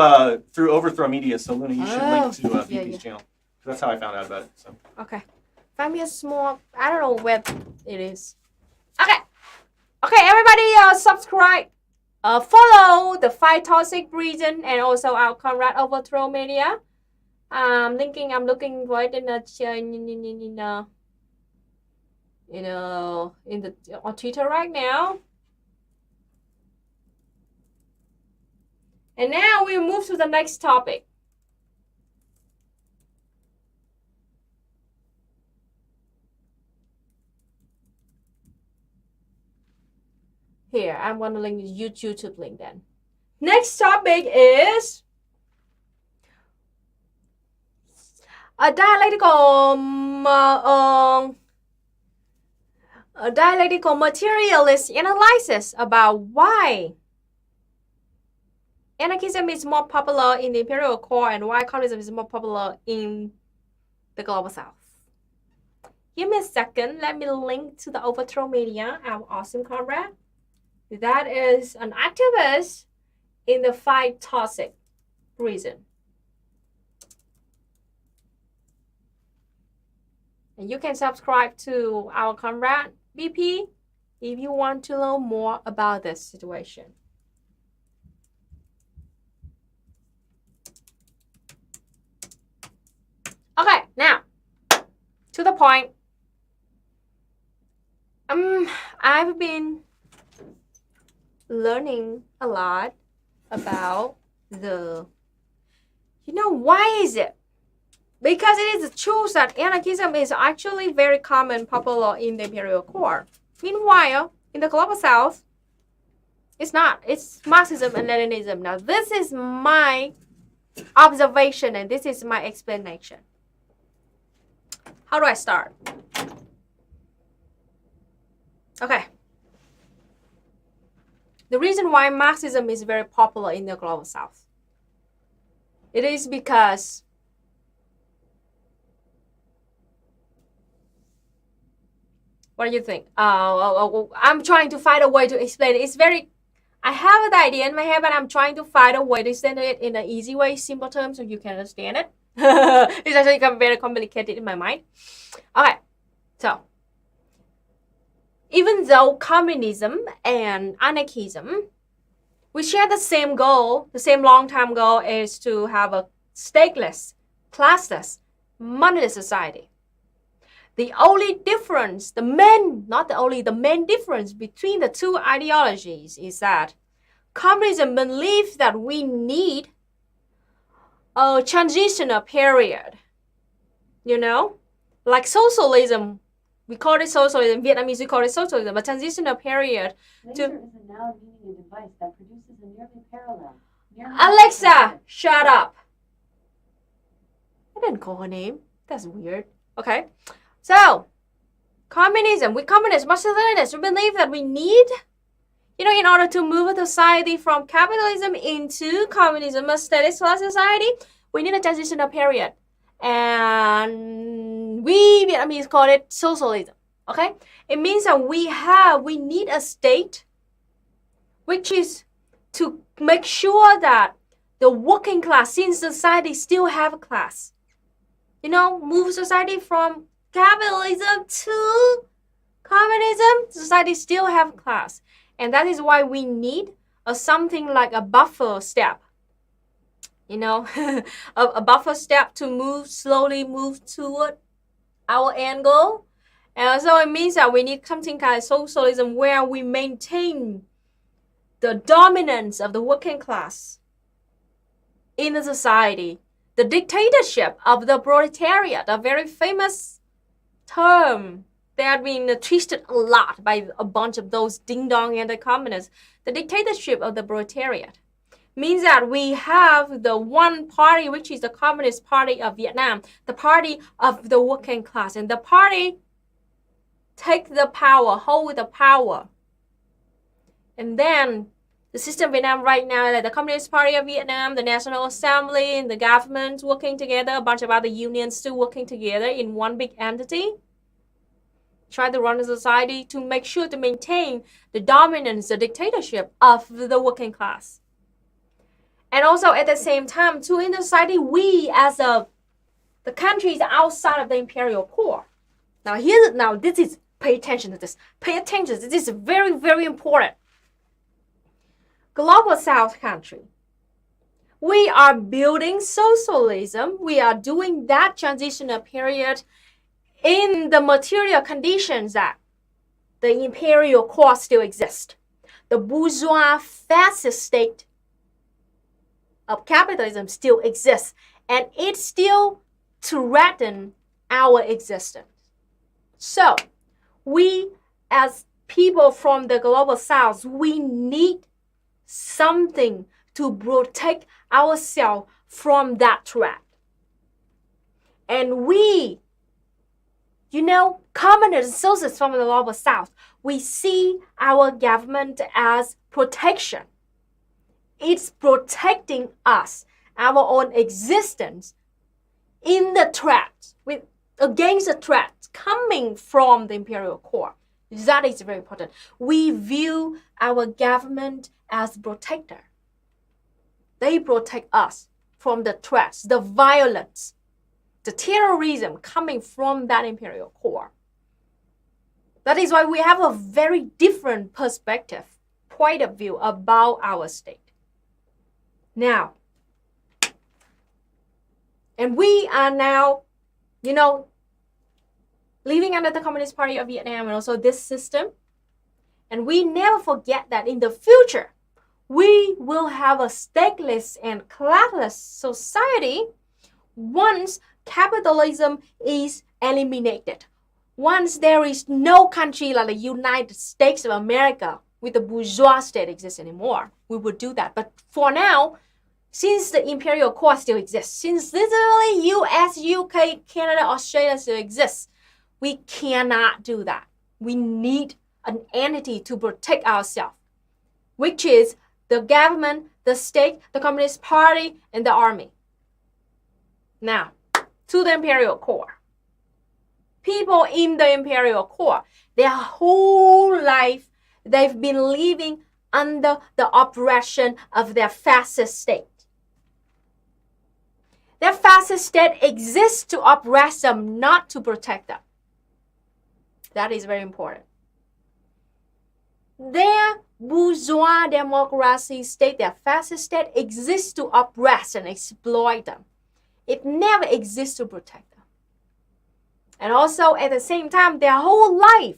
Overthrow Media. So Luna, you should link to VP's channel. That's how I found out about it. So. Okay. Find me a small, I don't know where it is. Okay. Okay, everybody subscribe. Follow the Fight Toxic Prison and also our Conrad Overthrow Media. I'm looking for it on Twitter right now. And now we move to the next topic. Here, I'm going to link the YouTube link then. Next topic is a dialectical materialist analysis about why anarchism is more popular in the imperial core and why communism is more popular in the global south. Give me a second. Let me link to the Overthrow Media, our awesome Conrad. That is an activist in the Fight Toxic Prison. And you can subscribe to our Conrad BP if you want to know more about this situation. Okay, now to the point. I've been learning a lot about why is it? Because it is true that anarchism is actually very common, popular in the imperial core. Meanwhile, in the global south, it's not. It's Marxism and Leninism. Now, this is my observation and this is my explanation. How do I start? Okay. The reason why Marxism is very popular in the global south, it is because what do you think? I'm trying to find a way to explain it. I have an idea in my head, but I'm trying to find a way to explain it in an easy way, simple terms, so you can understand it. It's actually very complicated in my mind. Okay, so even though communism and anarchism, we share the same goal, the same long-term goal is to have a stateless, classless, monetary society. The only difference, the main difference between the two ideologies is that communism believes that we need a transitional period. Like socialism. We call it socialism. Vietnamese, we call it socialism. A transitional period. Laser is a noun meaning a device that produces a nearly parallel. Alexa, shut up. I didn't call her name. That's weird. Okay. So, communism. We communists, Marxist-Leninists, we believe that we need, in order to move a society from capitalism into communism, a stateless class society, we need a transitional period. And we Vietnamese call it socialism. Okay? It means that we need a state which is to make sure that the working class, since society still have a class, move society from capitalism to communism, society still have a class. And that is why we need something like a buffer step. A buffer step to slowly move toward our end goal. And so it means that we need something kind of socialism where we maintain the dominance of the working class in the society. The dictatorship of the proletariat, a very famous term that had been twisted a lot by a bunch of those ding-dong anti-communists. The dictatorship of the proletariat means that we have the one party, which is the Communist Party of Vietnam, the party of the working class. And the party take the power, hold the power. And then The system Vietnam right now, like the Communist Party of Vietnam, the National Assembly, and the government working together, a bunch of other unions still working together in one big entity. Try to run a society to make sure to maintain the dominance, the dictatorship of the working class. And also at the same time, too, in the society, we as the countries outside of the imperial core. Now this is, pay attention to this. Pay attention. This is very, very important. Global South country. We are building socialism. We are doing that transitional period in the material conditions that the imperial core still exists. The bourgeois fascist state of capitalism still exists, and it still threatens our existence. So, we as people from the global south, we need something to protect ourselves from that threat. And we, communists and socialists from the global south, we see our government as protection. It's protecting us, our own existence, in the threat, against the threat coming from the imperial core. That is very important. We view our government as protector. They protect us from the threats, the violence, the terrorism coming from that imperial core. That is why we have a very different perspective, point of view about our state. Now, and we are now, living under the Communist Party of Vietnam and also this system. And we never forget that in the future, we will have a stateless and classless society once capitalism is eliminated. Once there is no country like the United States of America with the bourgeois state exists anymore, we will do that. But for now, since the imperial core still exists, since literally US, UK, Canada, Australia still exists, we cannot do that. We need an entity to protect ourselves, which is the government, the state, the Communist Party, and the army. Now, to the imperial core. People in the imperial core, their whole life, they've been living under the oppression of their fascist state. Their fascist state exists to oppress them, not to protect them. That is very important. Their bourgeois democracy state, their fascist state, exists to oppress and exploit them. It never exists to protect them. And also, at the same time, their whole life,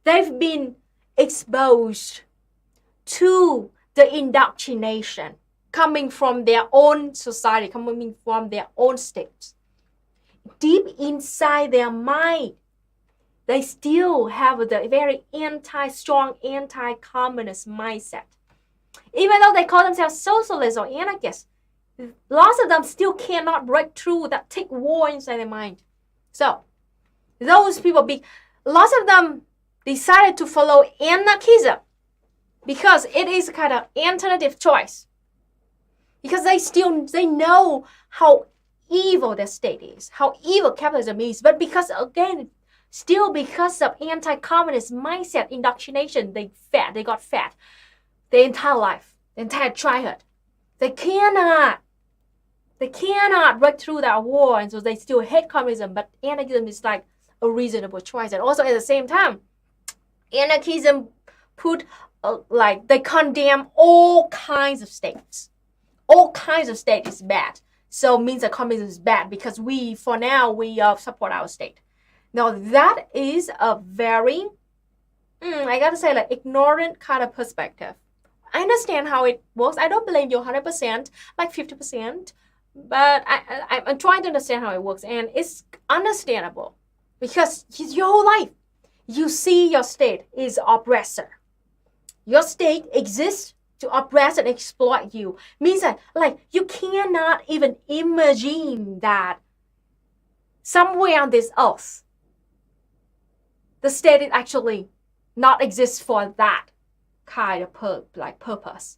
they've been exposed to the indoctrination coming from their own society, coming from their own states. Deep inside their mind, they still have the very strong anti-communist mindset. Even though they call themselves socialists or anarchists, lots of them still cannot break through that thick wall inside their mind. So, those people, lots of them decided to follow anarchism because it is a kind of alternative choice. Because they know how evil their state is, how evil capitalism is. But because, again, still because of anti-communist mindset, indoctrination, they got fat their entire life, their entire childhood. They cannot break through that wall, and so they still hate communism, but anarchism is like a reasonable choice. And also at the same time, anarchism they condemn all kinds of states. All kinds of state is bad. So means that communism is bad because we support our state. Now that is a very, I gotta say, ignorant kind of perspective. I understand how it works. I don't blame you 100%, like 50%, but I'm trying to understand how it works, and it's understandable because your whole life you see your state is oppressor. Your state exists to oppress and exploit you. Means that you cannot even imagine that somewhere on this earth the state is actually not exist for that kind of purpose.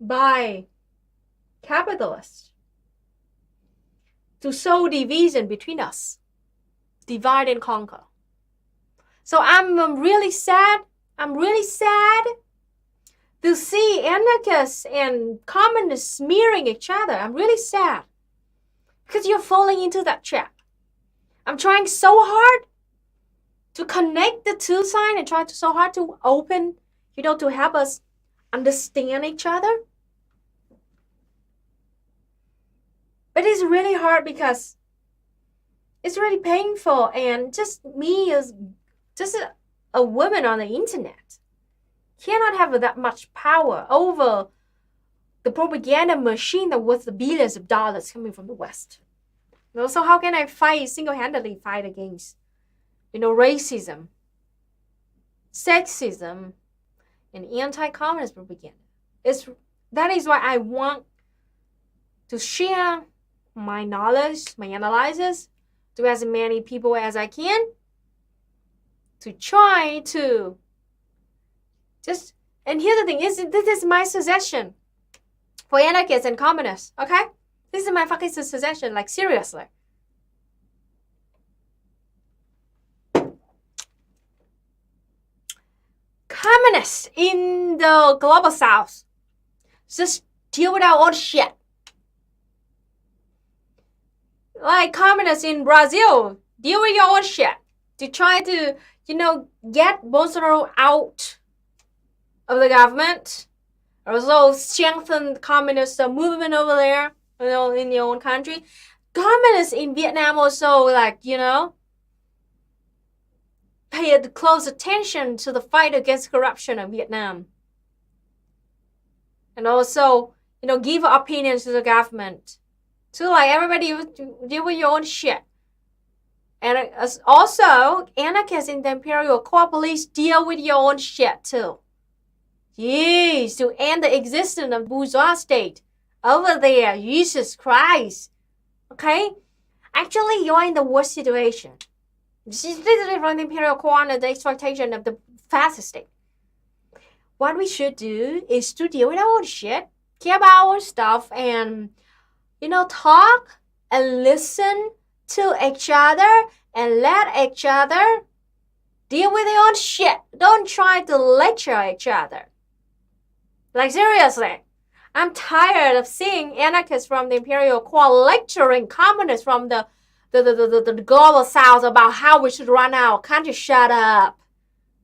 by capitalists to sow division between us, divide and conquer. So I'm really sad. I'm really sad to see anarchists and communists smearing each other. I'm really sad because you're falling into that trap. I'm trying so hard to connect the two sides and try so hard to open, to help us understand each other. But it's really hard because it's really painful, and just me as just a woman on the internet cannot have that much power over the propaganda machine that was the billions of dollars coming from the West. So how can I single-handedly fight against, racism, sexism, and anti-communist propaganda? That is why I want to share my knowledge, my analysis, to as many people as I can, to try to and here's the thing, this is my suggestion for anarchists and communists, okay? This is my fucking suggestion, like seriously. Communists in the global south, just deal with our own shit. Like communists in Brazil, deal with your own shit. To try to, get Bolsonaro out of the government. Also strengthen the communist movement over there, in your own country. Communists in Vietnam also, pay close attention to the fight against corruption in Vietnam. And also, give opinions to the government. So everybody deal with your own shit. And also, anarchists in the imperial core police deal with your own shit too. Yes, to end the existence of bourgeois state over there. Jesus Christ. Okay? Actually, you're in the worst situation. This is literally from the imperial core and the exploitation of the fascist state. What we should do is to deal with our own shit, care about our own stuff, and, talk and listen to each other and let each other deal with their own shit. Don't try to lecture each other. Like seriously, I'm tired of seeing anarchists from the imperial core lecturing communists from the global south about how we should run our country. Shut up.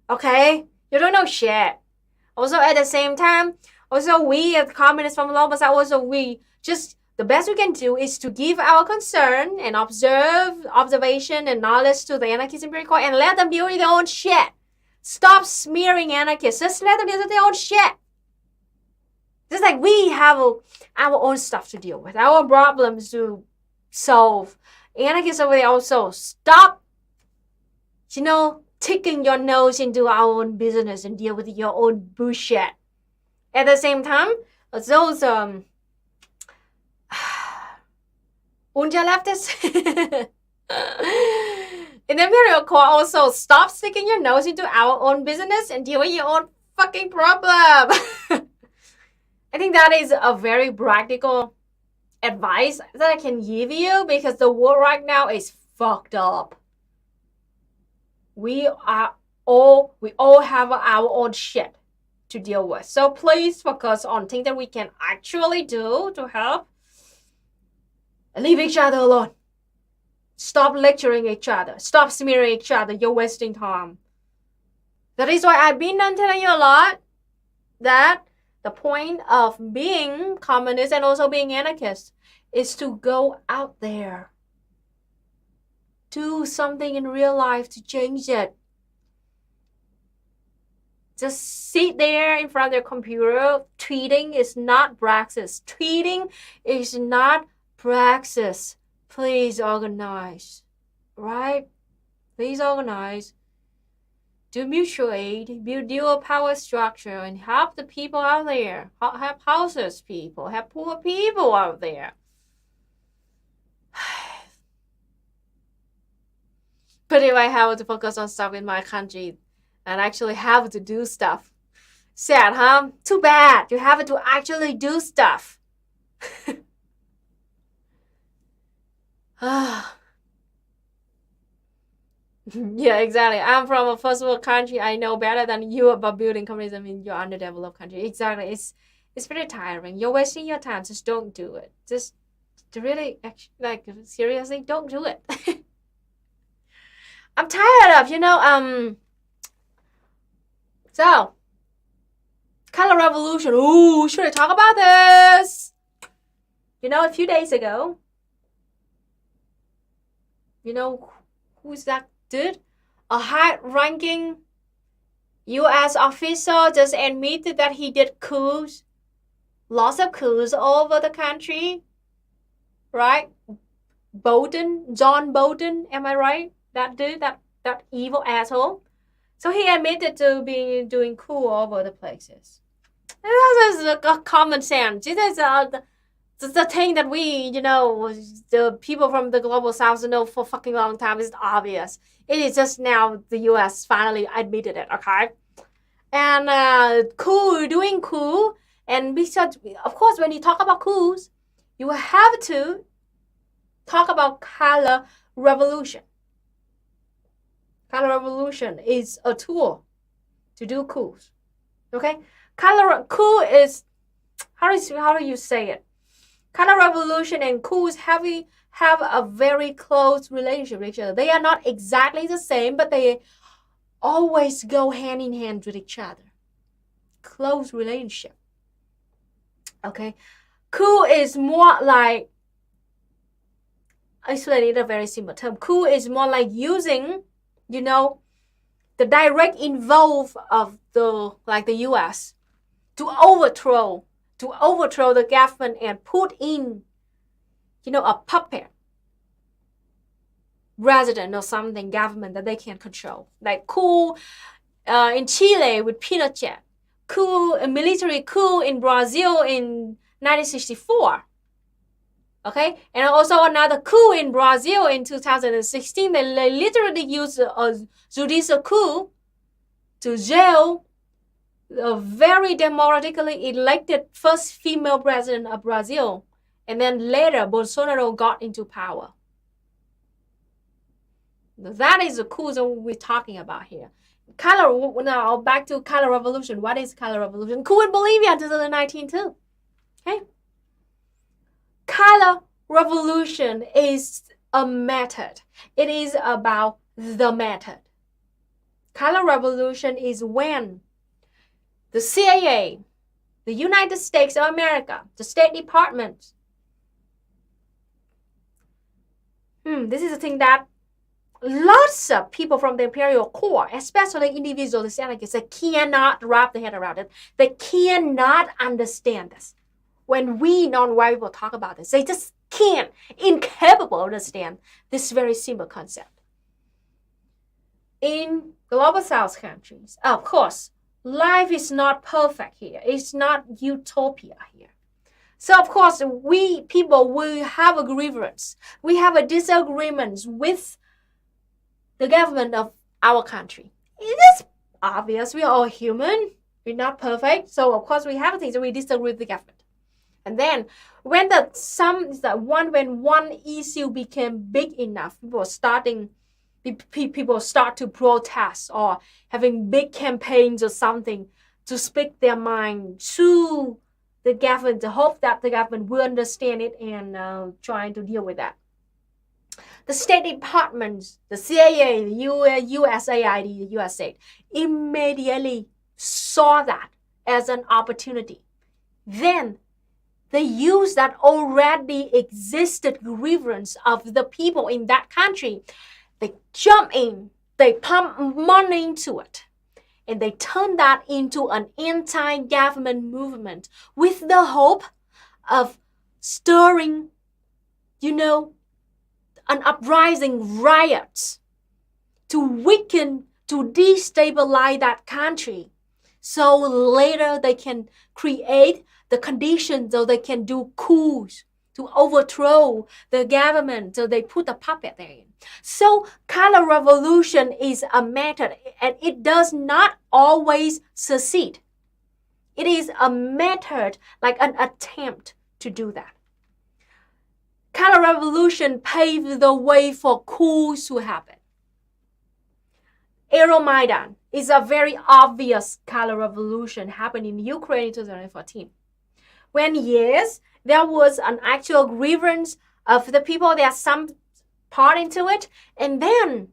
Okay? You don't know shit. Also at the same time, we as communists from the global south, the best we can do is to give our concern and observation and knowledge to the anarchists in imperial core and let them deal with their own shit. Stop smearing anarchists. Just let them deal with their own shit. Just like we have our own stuff to deal with, our own problems to solve. Anarchists over there also, stop, taking your nose into our own business and deal with your own bullshit. At the same time, those ultra leftists in the imperial core also, stop sticking your nose into our own business and deal with your own fucking problem. I think that is a very practical advice that I can give you because the world right now is fucked up. We all have our own shit to deal with. So please focus on things that we can actually do to help. Leave each other alone. Stop lecturing each other. Stop smearing each other. You're wasting time. That is why I've been telling you a lot that the point of being communist and also being anarchist is to go out there. Do something in real life to change it. Just sit there in front of your computer. Tweeting is not praxis. Tweeting is not praxis. Please organize. Right? Please organize. Do mutual aid, build dual power structure, and help the people out there. Help houseless people, help poor people out there. But if I have to focus on stuff in my country and actually have to do stuff Sad, huh? Too bad. You have to actually do stuff. Yeah, exactly. I'm from a first world country. I know better than you about building communism in your underdeveloped country. Exactly. It's pretty tiring. You're wasting your time. Just don't do it. Just really, like, seriously, don't do it. I'm tired of, so, color revolution. Ooh, should I talk about this? A few days ago, who's that dude? A high-ranking U.S. official just admitted that he did coups, lots of coups all over the country, right? John Bolton, am I right? That dude, that evil asshole. So he admitted to being doing coup all over the places. And that is a common sense. This is the thing that we, the people from the global south know for fucking long time. Is obvious. It is just now the U.S. finally admitted it, okay? And doing coup, and because, of course, when you talk about coups, you have to talk about color revolution. Color revolution is a tool to do coups, okay? Coup is, how do you say it? Color revolution and coups have a very close relationship with each other. They are not exactly the same, but they always go hand in hand with each other. Close relationship. Okay? Coup is more like, I explain it in a very simple term. Coup is more like using, the direct involve of the U.S. to overthrow the government and put in, a puppet resident or something government that they can control. Like coup in Chile with Pinochet, a military coup in Brazil in 1964. Okay, and also another coup in Brazil in 2016. They literally used a judicial coup to jail a very democratically elected first female president of Brazil. And then later, Bolsonaro got into power. That is the coup that we're talking about here. Now, back to color revolution. What is color revolution? Coup in Bolivia in 2019 too. Okay? Color revolution is a method. It is about the method. Color revolution is when the CIA, the United States of America, the State Department. This is a thing that lots of people from the imperial core, especially individualist anarchists, they cannot wrap their head around it. They cannot understand this. When we non-white people talk about this, they just can't, incapable to understand this very simple concept. In global south countries, of course, life is not perfect here. It's not utopia here. So, of course, we people will have a grievance. We have a disagreement with the government of our country. It is obvious. We are all human. We're not perfect. So, of course, we have things that we disagree with the government. And then when one issue became big enough, people start to protest or having big campaigns or something to speak their mind to the government, to hope that the government will understand it and trying to deal with that. The State Department, the CIA, the USAID, the US State, immediately saw that as an opportunity. Then they used that already existed grievance of the people in that country. They jump in, they pump money into it, and they turn that into an anti-government movement with the hope of stirring, an uprising riots to weaken, to destabilize that country. So later they can create the conditions so they can do coups to overthrow the government. So they put a puppet there. So color revolution is a method and it does not always succeed. It is a method, like an attempt to do that. Color revolution paved the way for coups to happen. Euromaidan is a very obvious color revolution happening in Ukraine in 2014. When yes, there was an actual grievance of the people, there are some part into it, and then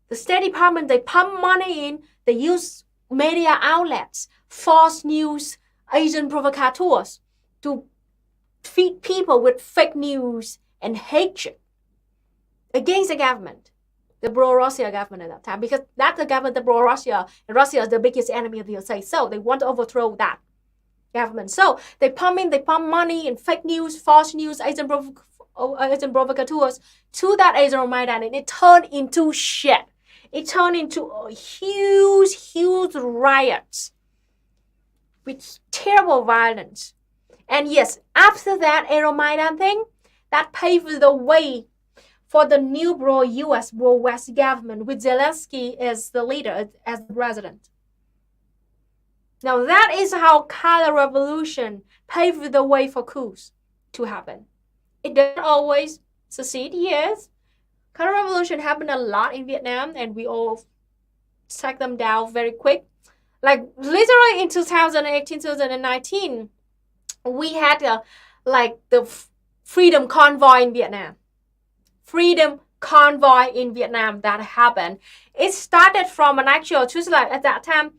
the State Department, they pump money in, they use media outlets, false news, agent provocateurs to feed people with fake news and hatred against the government, the pro-Russia government at that time, because that's the government, the pro-Russia, and Russia is the biggest enemy of the USA. So they want to overthrow that government. So they pump money in fake news, false news, agent provocateurs to that Euromaidan, and it turned into shit. It turned into a huge riots with terrible violence. And yes, after that Euromaidan thing, that paved the way for the new pro-US, pro-West government with Zelensky as the leader, as the president. Now that is how color revolution paved the way for coups to happen. It doesn't always succeed, yes. Color revolution happened a lot in Vietnam, and we all track them down very quick. Like literally in 2018, 2019, we had the Freedom Convoy in Vietnam. Freedom Convoy in Vietnam that happened. It started from an actual, just like at that time,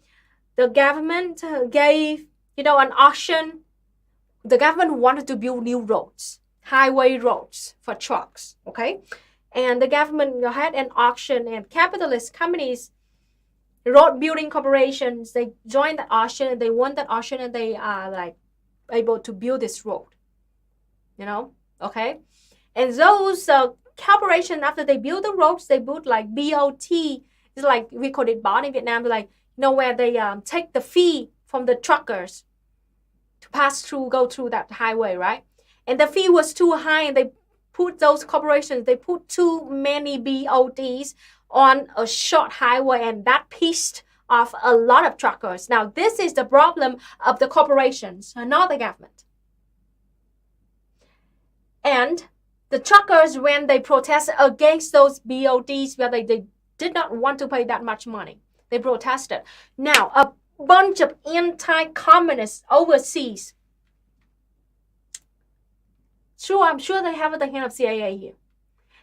the government gave, an auction. The government wanted to build new roads, highway roads for trucks, okay? And the government had an auction, and capitalist companies, road building corporations, they joined that auction, and they won that auction, and they are able to build this road, okay? And those corporations, after they build the roads, they build like BOT. It's like, we call it bond in Vietnam, where they take the fee from the truckers to go through that highway, right? And the fee was too high, and they put too many BOTs on a short highway, and that pissed off a lot of truckers. Now, this is the problem of the corporations, not the government. And the truckers, when they protest against those BOTs, where they did not want to pay that much money, they protested. Now, a bunch of anti-communists overseas. Sure, I'm sure they have the hand of CIA here.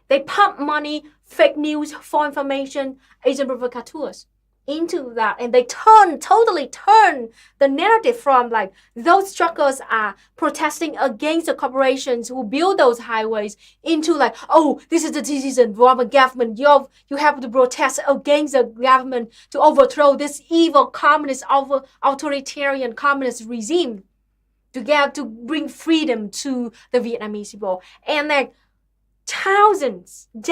They pump money, fake news, false information, agent provocateurs into that, and they totally turn the narrative from those truckers are protesting against the corporations who build those highways into this is the decision from the government. You have to protest against the government to overthrow this evil communist, authoritarian communist regime to bring freedom to the Vietnamese people. And dozens of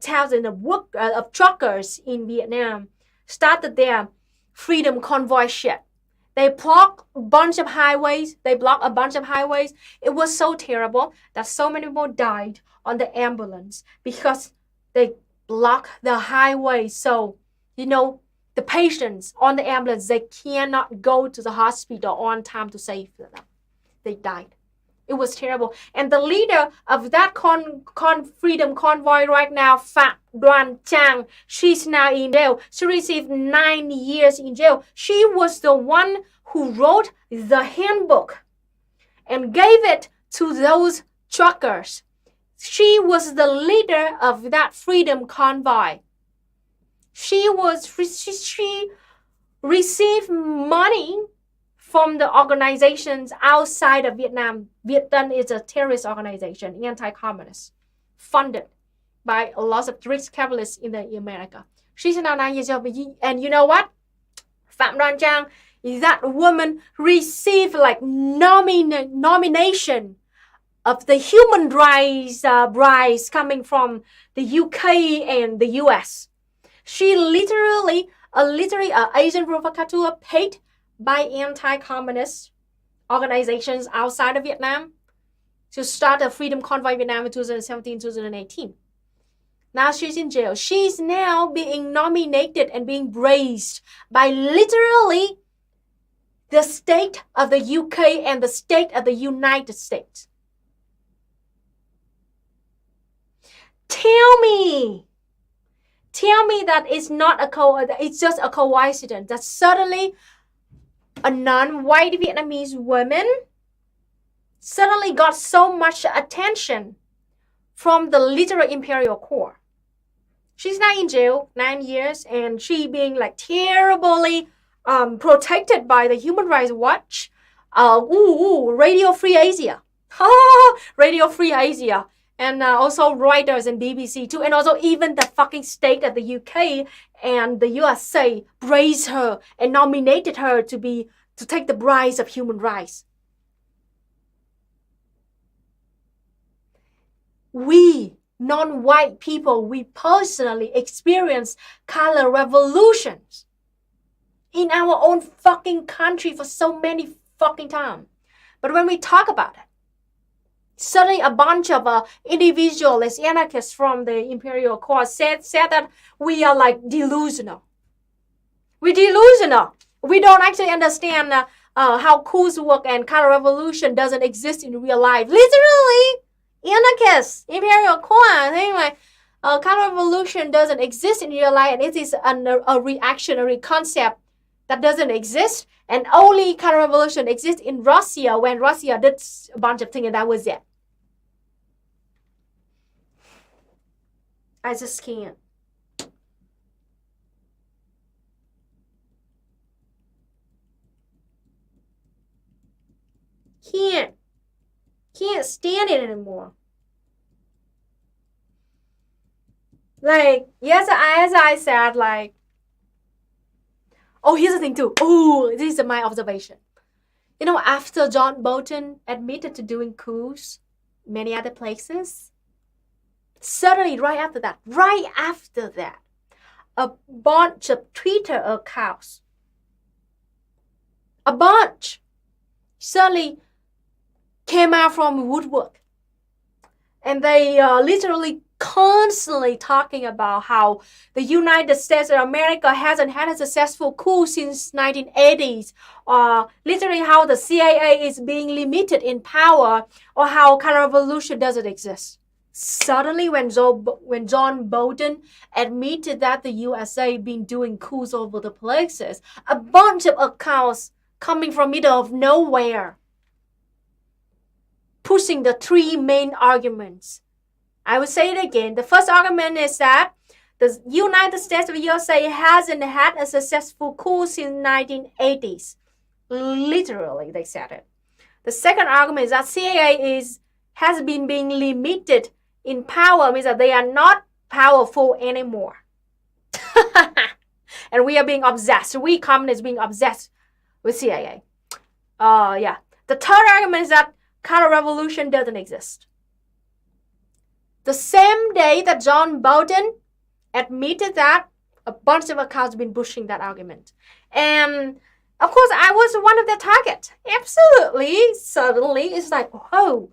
thousands of truckers in Vietnam started their freedom convoy shit. They blocked a bunch of highways. It was so terrible that so many people died on the ambulance because they blocked the highway. So, the patients on the ambulance, they cannot go to the hospital on time to save them. They died. It was terrible. And the leader of that freedom convoy right now, Phạm Đoàn Trang, she's now in jail. She received 9 years in jail. She was the one who wrote the handbook and gave it to those truckers. She was the leader of that freedom convoy. She received money from the organizations outside of Vietnam. Viet Tân is a terrorist organization, anti-communist, funded by a lot of rich capitalists in America. She's now 9 years old, and you know what? Phạm Đoàn Trang, that woman received nomination of the human rights prize coming from the UK and the US. She literally an agent provocateur paid by anti-communist organizations outside of Vietnam to start a freedom convoy in Vietnam in 2017, 2018. Now she's in jail. She's now being nominated and being praised by literally the state of the UK and the state of the United States. Tell me that it's just a coincidence that suddenly a non-white Vietnamese woman suddenly got so much attention from the literal imperial core. She's not in jail 9 years, and she being like terribly protected by the Human Rights Watch. Radio Free Asia. Radio Free Asia. And also Reuters and BBC too. And also even the fucking state of the UK and the USA praised her and nominated her to take the prize of human rights. We non-white people, we personally experience color revolutions in our own fucking country for so many fucking times. But when we talk about it, suddenly a bunch of individualist anarchists from the imperial court said that we are like delusional. We're delusional. We don't actually understand how coups work, and color revolution doesn't exist in real life. Literally, anarchists, imperial court, thing like color revolution doesn't exist in real life, and it is a reactionary concept that doesn't exist, and only color revolution exists in Russia when Russia did a bunch of things, and that was it. I just can't. Can't stand it anymore. Like, yes, as I said, like, oh, here's the thing too. Oh, this is my observation. You know, after John Bolton admitted to doing coups many other places, suddenly right after that, a bunch of Twitter accounts, suddenly came out from woodwork, and they literally constantly talking about how the United States of America hasn't had a successful coup since 1980s, or literally how the CIA is being limited in power, or how color revolution doesn't exist. Suddenly, when John Bolton admitted that the USA been doing coups over the places, a bunch of accounts coming from middle of nowhere, pushing the three main arguments. I will say it again. The first argument is that the United States of USA hasn't had a successful coup since 1980s. Literally, they said it. The second argument is that CIA has been being limited in power, means that they are not powerful anymore. And we are being obsessed. We communists being obsessed with CIA. The third argument is that color revolution doesn't exist. The same day that John Bolton admitted that, a bunch of accounts been pushing that argument. And of course, I was one of the targets. Absolutely. Suddenly, it's like, oh,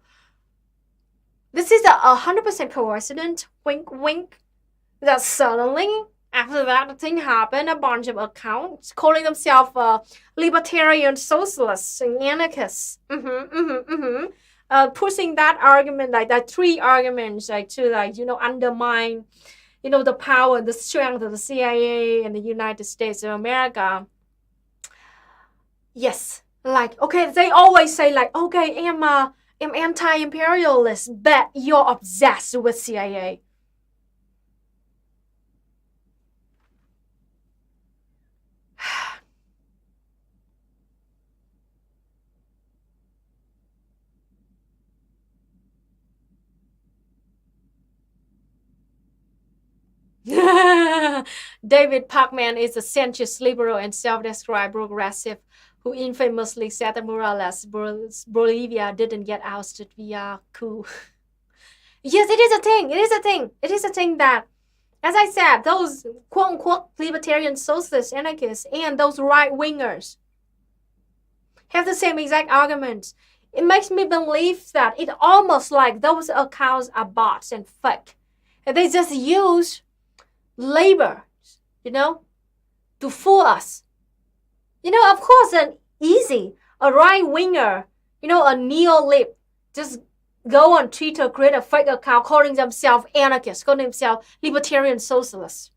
this is 100% coincidence, wink, wink, that suddenly, after that thing happened, a bunch of accounts calling themselves libertarian socialists and anarchists, pushing that argument, like that three arguments, like to undermine, the power and the strength of the CIA and the United States of America. Yes, like, okay, they always say like, okay, I'm anti-imperialist, but you're obsessed with CIA. David Parkman is a centrist liberal and self-described progressive who infamously said that Morales, Bolivia didn't get ousted via coup. Yes, it is a thing. It is a thing that, as I said, those quote-unquote libertarian socialist anarchists and those right-wingers have the same exact arguments. It makes me believe that it almost like those accounts are bots and fake. And they just use labor, to fool us. Of course, easy. A right winger, a neo-lib, just go on Twitter, create a fake account calling themselves anarchists, calling themselves libertarian socialists.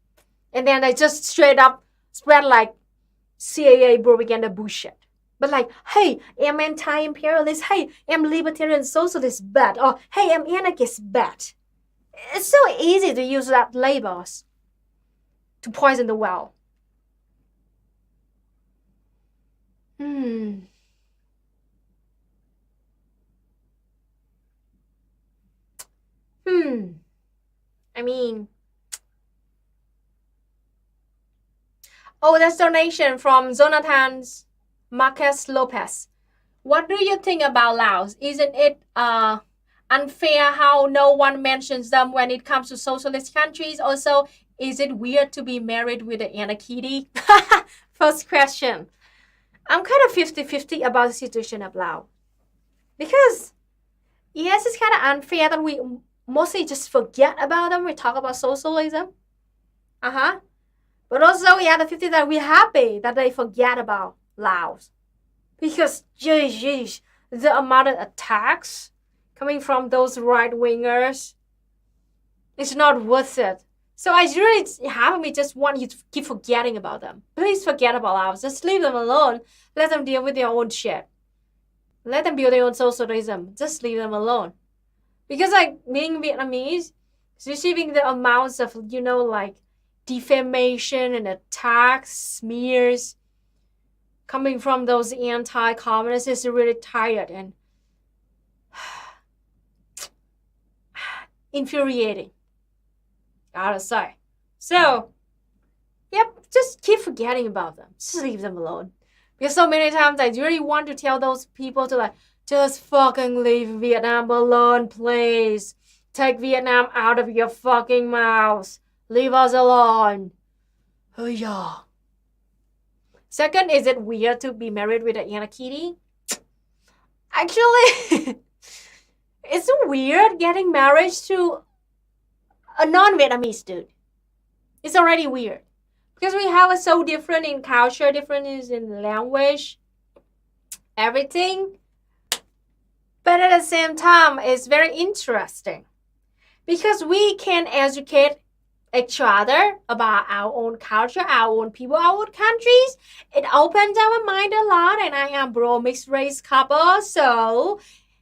And then they just straight up spread like CIA propaganda bullshit. But like, hey, I'm anti-imperialist. Hey, I'm libertarian socialist bad. Or hey, I'm anarchist bad. It's so easy to use that labels to poison the well. I mean, that's donation from Jonathan Marquez Lopez. What do you think about Laos? Isn't it unfair how no one mentions them when it comes to socialist countries? Also, is it weird to be married with an anarchy? First question. I'm kind of 50-50 about the situation of Laos. Because, yes, it's kind of unfair that we mostly just forget about them. We talk about socialism. But also, we have the 50 that we're happy that they forget about Laos. Because, geez, the amount of attacks coming from those right-wingers is not worth it. So I really half of me just want you to keep forgetting about them. Please forget about Laos. Just leave them alone. Let them deal with their own shit. Let them build their own socialism. Just leave them alone. Because like being Vietnamese, receiving the amounts of, like defamation and attacks, smears coming from those anti-communists is really tired and infuriating, gotta say. So, yep, just keep forgetting about them. Just leave them alone. Because so many times I really want to tell those people to like, just fucking leave Vietnam alone, please. Take Vietnam out of your fucking mouths. Leave us alone. Oh yeah. Second, is it weird to be married with an anarchy? Actually, it's weird getting married to a non-Vietnamese dude. It's already weird. Because we have a so different in culture, different in language, everything. But at the same time, it's very interesting. Because we can educate each other about our own culture, our own people, our own countries. It opens our mind a lot, and I am bro mixed race couple, so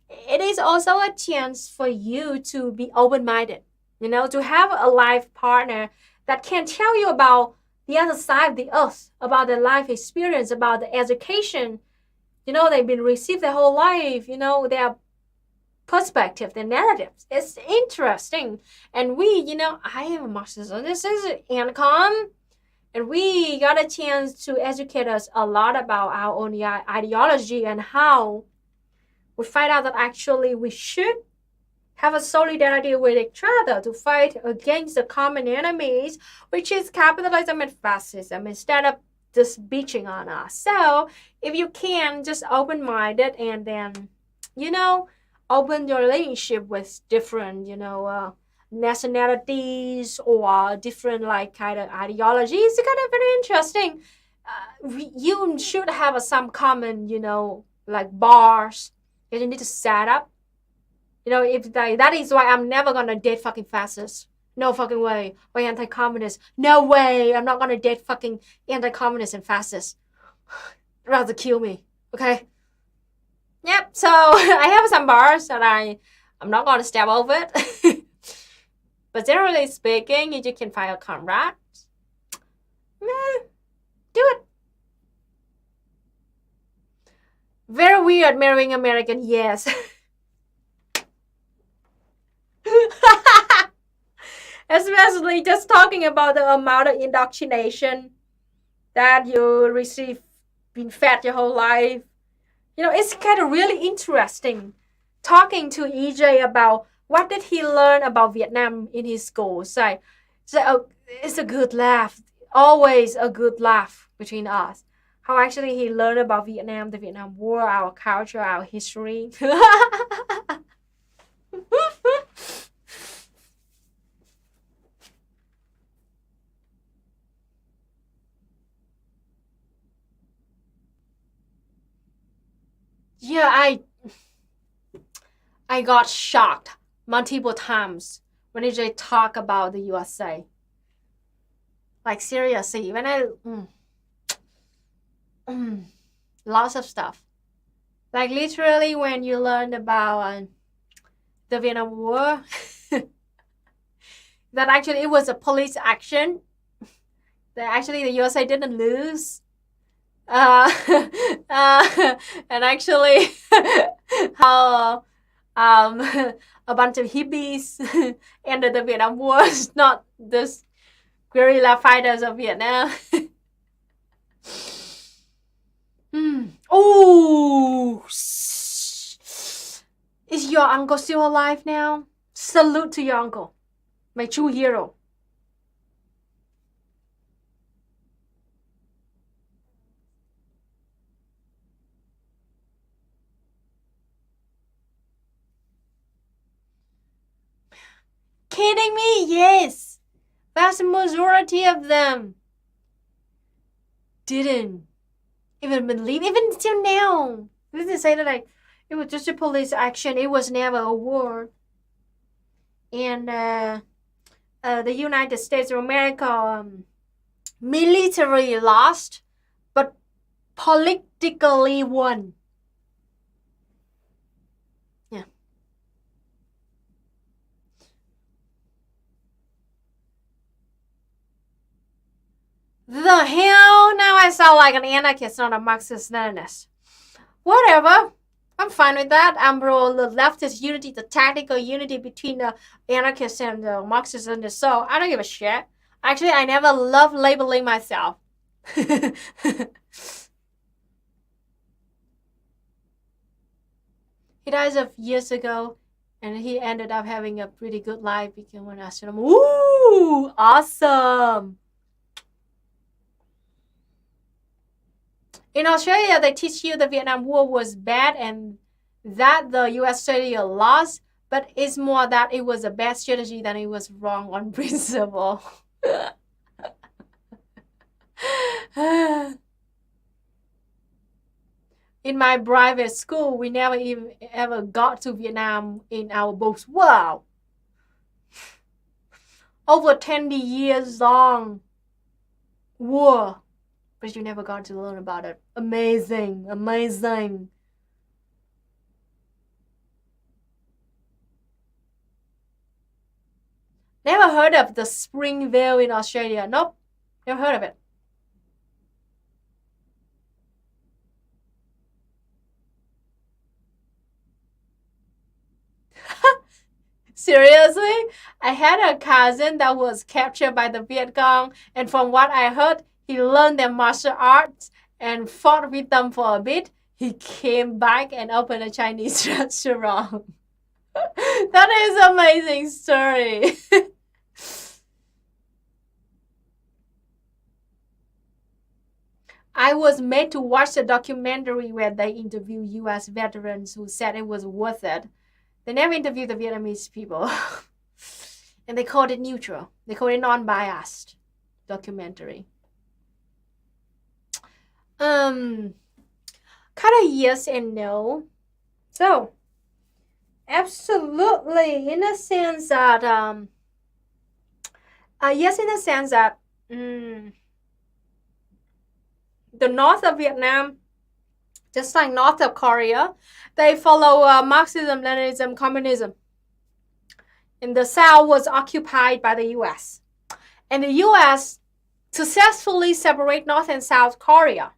it is also a chance for you to be open-minded, to have a life partner that can tell you about the other side of the earth, about their life experience, about the education, they've been received their whole life, their perspective, the narratives. It's interesting. And we, I am a Marxist, so this is Ancom, and we got a chance to educate us a lot about our own ideology and how we find out that actually we should have a solidarity with each other to fight against the common enemies, which is capitalism and fascism, instead of just bitching on us. So if you can, just open-minded and then, open your relationship with different, nationalities or different kind of ideologies. It's kind of very interesting. You should have some common, bars that you need to set up. If that is why I'm never gonna date fucking fascists. No fucking way. Or anti-communists. No way. I'm not gonna date fucking anti-communists and fascists. Rather kill me. Okay? Yep, so I have some bars that I'm not going to step over it. But generally speaking, you can find a comrade. Do it. Very weird marrying American, yes. Especially just talking about the amount of indoctrination that you receive, been fed your whole life. It's kind of really interesting talking to EJ about what did he learn about Vietnam in his school. So it's a good laugh. Always a good laugh between us. How actually he learned about Vietnam, the Vietnam War, our culture, our history. Yeah, I got shocked multiple times when they talk about the USA. Like seriously, when lots of stuff. Like literally when you learn about the Vietnam War, that actually it was a police action. That actually the USA didn't lose. Uh, and actually how a bunch of hippies ended the Vietnam War, not this guerrilla fighters of Vietnam. Oh, is your uncle still alive now? Salute to your uncle, my true hero. Kidding me? Yes. Vast majority of them didn't even believe, even till now. They didn't say that like it was just a police action. It was never a war. And the United States of America military lost, but politically won. Yeah. The hell? Now I sound like an anarchist, not a Marxist-Leninist. Whatever. I'm fine with that. I'm pro the leftist unity, the tactical unity between the anarchists and the Marxists and the so I don't give a shit. Actually, I never loved labeling myself. He died of years ago, and he ended up having a pretty good life. Became an astronomer. Ooh, awesome! In Australia, they teach you the Vietnam War was bad and that the US strategy lost, but it's more that it was a bad strategy than it was wrong on principle. In my private school, we never even ever got to Vietnam in our books. Wow! Over 20 years long war. But you never got to learn about it. Amazing, amazing. Never heard of the Springvale in Australia. Nope, never heard of it. Seriously? I had a cousin that was captured by the Viet Cong, and from what I heard, he learned their martial arts and fought with them for a bit. He came back and opened a Chinese restaurant. That is an amazing story. I was made to watch a documentary where they interview US veterans who said it was worth it. They never interviewed the Vietnamese people. And they called it neutral. They called it non-biased documentary. Kind of yes and no. So, absolutely, in a sense that yes, in a sense that the north of Vietnam, just like north of Korea, they follow Marxism, Leninism, communism. And the south was occupied by the U.S. And the U.S. successfully separate North and South Korea.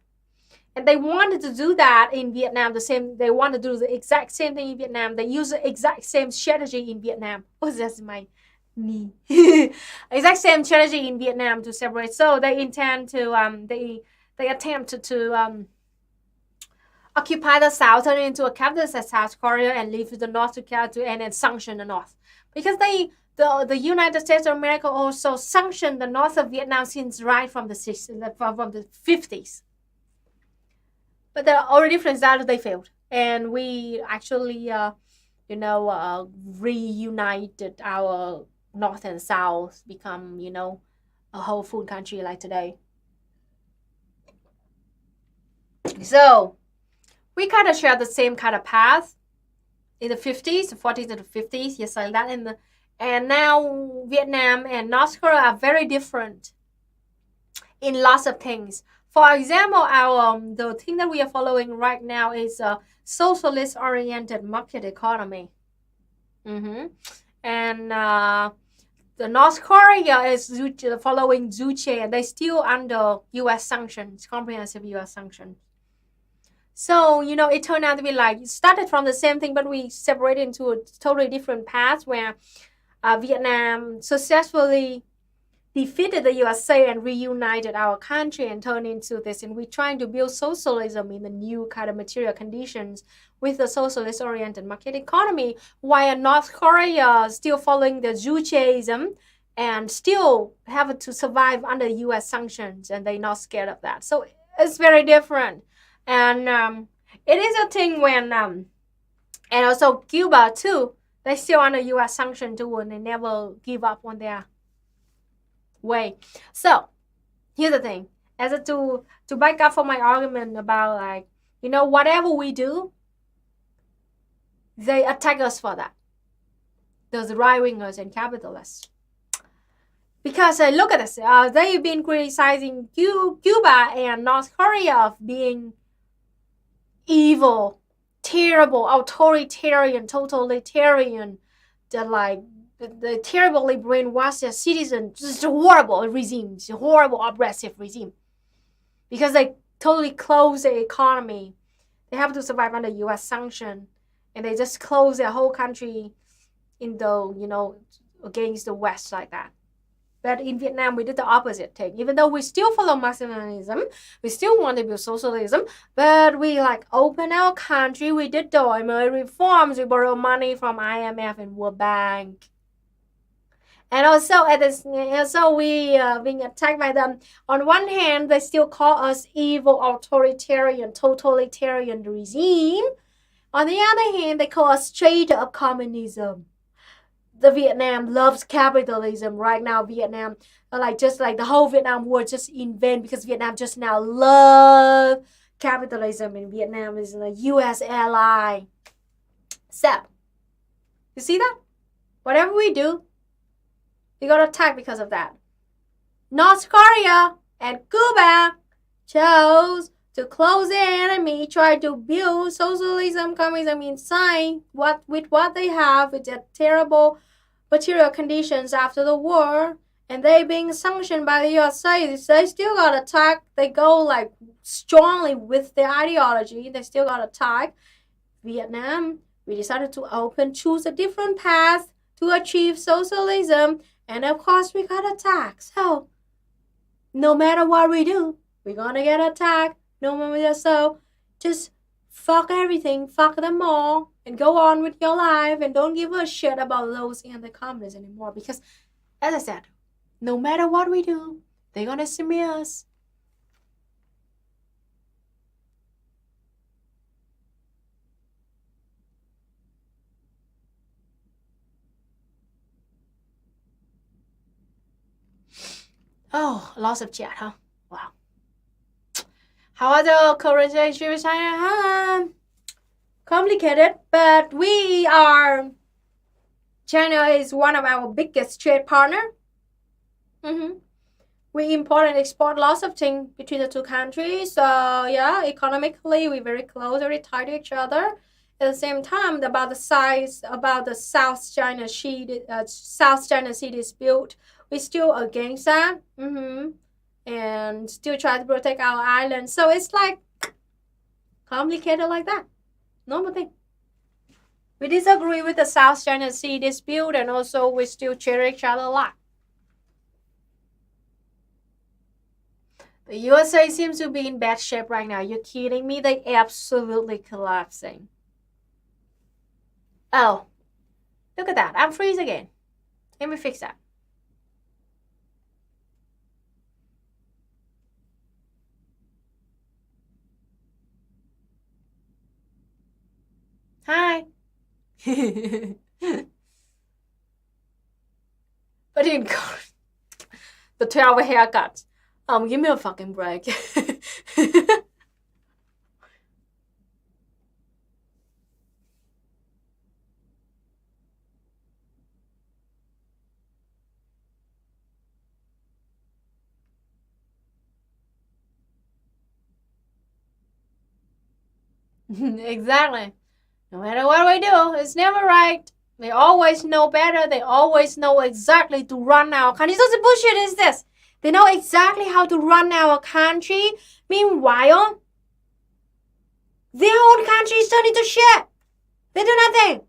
And they wanted to do that in Vietnam. They want to do the exact same thing in Vietnam. They use the exact same strategy in Vietnam. Oh, that's my knee. Exact same strategy in Vietnam to separate. So they intend to they attempt to occupy the South, turn it into a capital as South Korea, and leave the North to and then sanction the North, because the United States of America also sanctioned the North of Vietnam since right from the 50s. But the only difference is that they failed, and we actually reunited our North and South, become a whole full country like today. So we kind of share the same kind of path in the 50s, the 40s and the 50s, yes, like that. And now Vietnam and North Korea are very different in lots of things. For example, our the thing that we are following right now is a socialist-oriented market economy. And the North Korea is following Juche, and they still under U.S. sanctions, comprehensive U.S. sanctions. So, it turned out to be like, it started from the same thing, but we separated into a totally different path where Vietnam successfully defeated the USA and reunited our country and turned into this. And we're trying to build socialism in the new kind of material conditions with the socialist-oriented market economy, while North Korea still following the Jucheism and still have to survive under U.S. sanctions, and they're not scared of that. So it's very different. And it is a thing when, and also Cuba too, they still under U.S. sanction too, and they never give up on their way. So here's the thing, to back up for my argument about, like, whatever we do, they attack us for that. Those right-wingers and capitalists. Because look at this, they've been criticizing Cuba and North Korea of being evil, terrible, authoritarian, totalitarian, they terribly brainwash their citizens. Just a horrible regime, a horrible oppressive regime. Because they totally close the economy. They have to survive under U.S. sanction. And they just close their whole country against the West like that. But in Vietnam, we did the opposite thing. Even though we still follow Marxism, we still want to build socialism, but we open our country, we did đổi mới reforms, we borrow money from IMF and World Bank. And also, we being attacked by them. On one hand, they still call us evil, authoritarian, totalitarian regime. On the other hand, they call us traitor of communism. The Vietnam loves capitalism right now. Vietnam, just like the whole Vietnam War, just invent because Vietnam just now love capitalism, and Vietnam is a U.S. ally. So, you see that? Whatever we do, we got attacked because of that. North Korea and Cuba chose to close the enemy, try to build socialism, communism inside with what they have, with their terrible material conditions after the war, and they being sanctioned by the USA. They still got attacked. They go strongly with their ideology. They still got attacked. Vietnam, we decided to choose a different path to achieve socialism, and of course we got attacked. So no matter what we do, we're gonna get attacked. No matter, so just fuck everything, fuck them all, and go on with your life, and don't give a shit about those anti-communists anymore. Because, as I said, no matter what we do, they're gonna smear us. Oh, lots of chat, huh? Wow. How are the current relationship with China? Complicated, but China is one of our biggest trade partner. We import and export lots of things between the two countries. So yeah, economically we're very close, very tight to each other. At the same time, about the South China Sea dispute, we're still against that. And still try to protect our island. So it's complicated like that. Normal thing. We disagree with the South China Sea dispute, and also we still cherish each other a lot. The USA seems to be in bad shape right now. You're kidding me? They're absolutely collapsing. Oh, look at that. I'm freeze again. Let me fix that. Hi. But in the 12 haircuts. Give me a fucking break. Exactly. No matter what we do, it's never right. They always know better. They always know exactly to run our country. So the bullshit is this. They know exactly how to run our country. Meanwhile, their own country is turned into shit. They do nothing.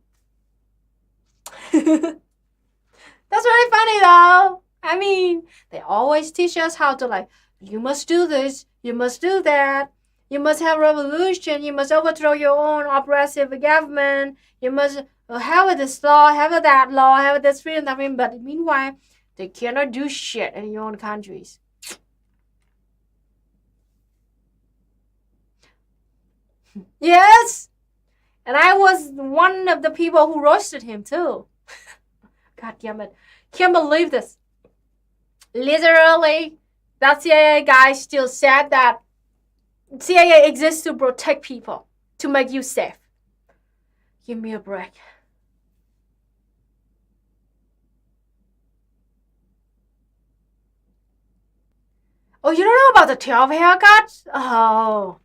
That's really funny though. I mean, they always teach us how to like, you must do this, you must do that, you must have revolution, you must overthrow your own oppressive government, you must have this law, have that law, have this freedom, I mean, but meanwhile, they cannot do shit in your own countries. Yes! And I was one of the people who roasted him too. God damn it. Can't believe this. Literally, that CIA guy still said that CIA exists to protect people, to make you safe. Give me a break. Oh, you don't know about the 12 haircuts? Oh,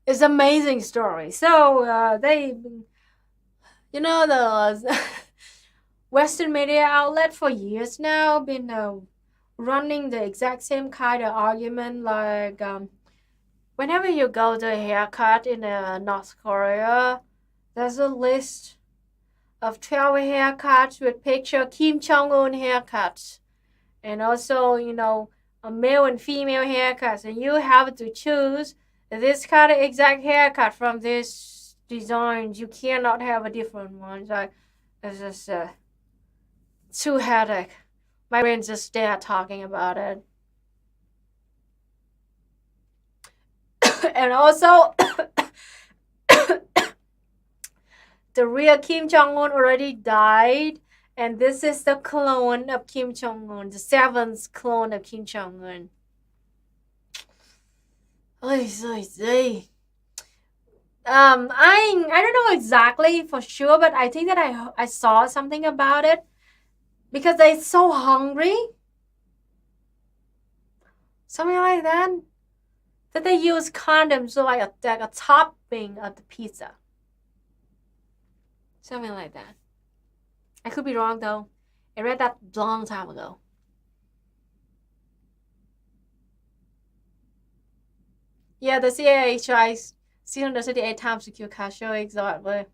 it's an amazing story. So, the Western media outlet for years now been running the exact same kind of argument like whenever you go to a haircut in North Korea, there's a list of 12 haircuts with picture Kim Jong-un haircuts. And also, a male and female haircuts. And you have to choose this kind of exact haircut from this design. You cannot have a different one. So it's just too headache. My brain's just there talking about it. And also, the real Kim Jong-un already died. And this is the clone of Kim Jong-un, the 7th clone of Kim Jong-un. I don't know exactly for sure, but I think that I saw something about it because they're so hungry, something like that they use condoms so like a topping of the pizza, something like that. I could be wrong though. I read that a long time ago. Yeah, the CIA tries 338 times to kill Khashoggi, exactly.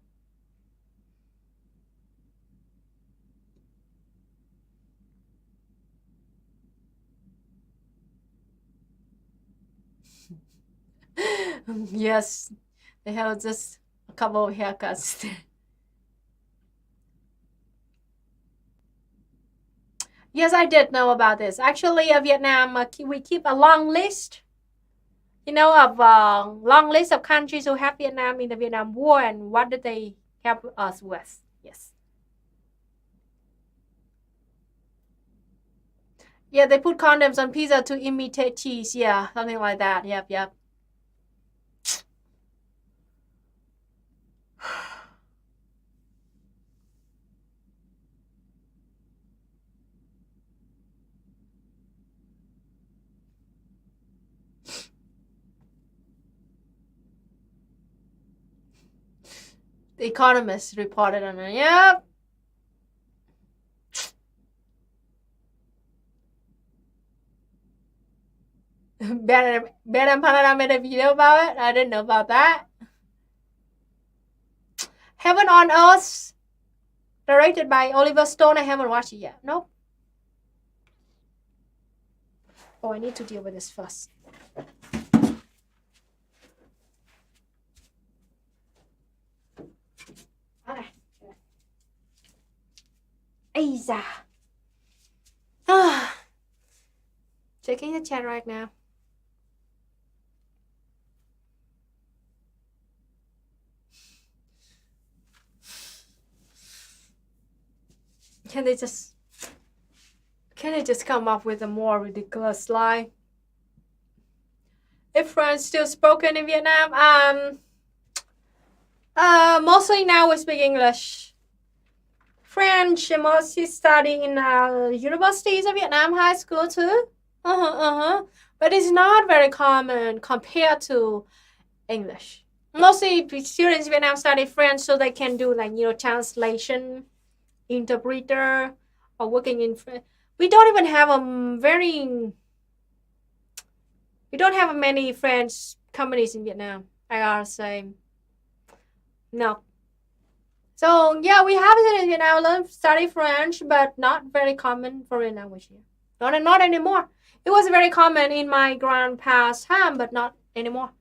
Yes, they have just a couple of haircuts. Yes, I did know about this. Actually, Vietnam, we keep a long list, of long list of countries who have Vietnam in the Vietnam War and what did they help us with. Yes. Yeah, they put condoms on pizza to imitate cheese. Yeah, something like that. Yep. The Economist reported on it. Yep. Ben and Panada made a video about it. I didn't know about that. Heaven on Earth, directed by Oliver Stone. I haven't watched it yet. Nope. Oh, I need to deal with this first. Okay. Aiza. Checking the chat right now. Can they just come up with a more ridiculous lie? If French still spoken in Vietnam, mostly now we speak English. French mostly study in universities of Vietnam, high school too. But it's not very common compared to English. Mostly students in Vietnam study French so they can do like, translation, interpreter, or working in French. We don't even have we don't have many French companies in Vietnam. I gotta say, no. So yeah, we have it in Vietnam, learn study French, but not very common foreign language here. Not anymore. It was very common in my grandpa's time, but not anymore.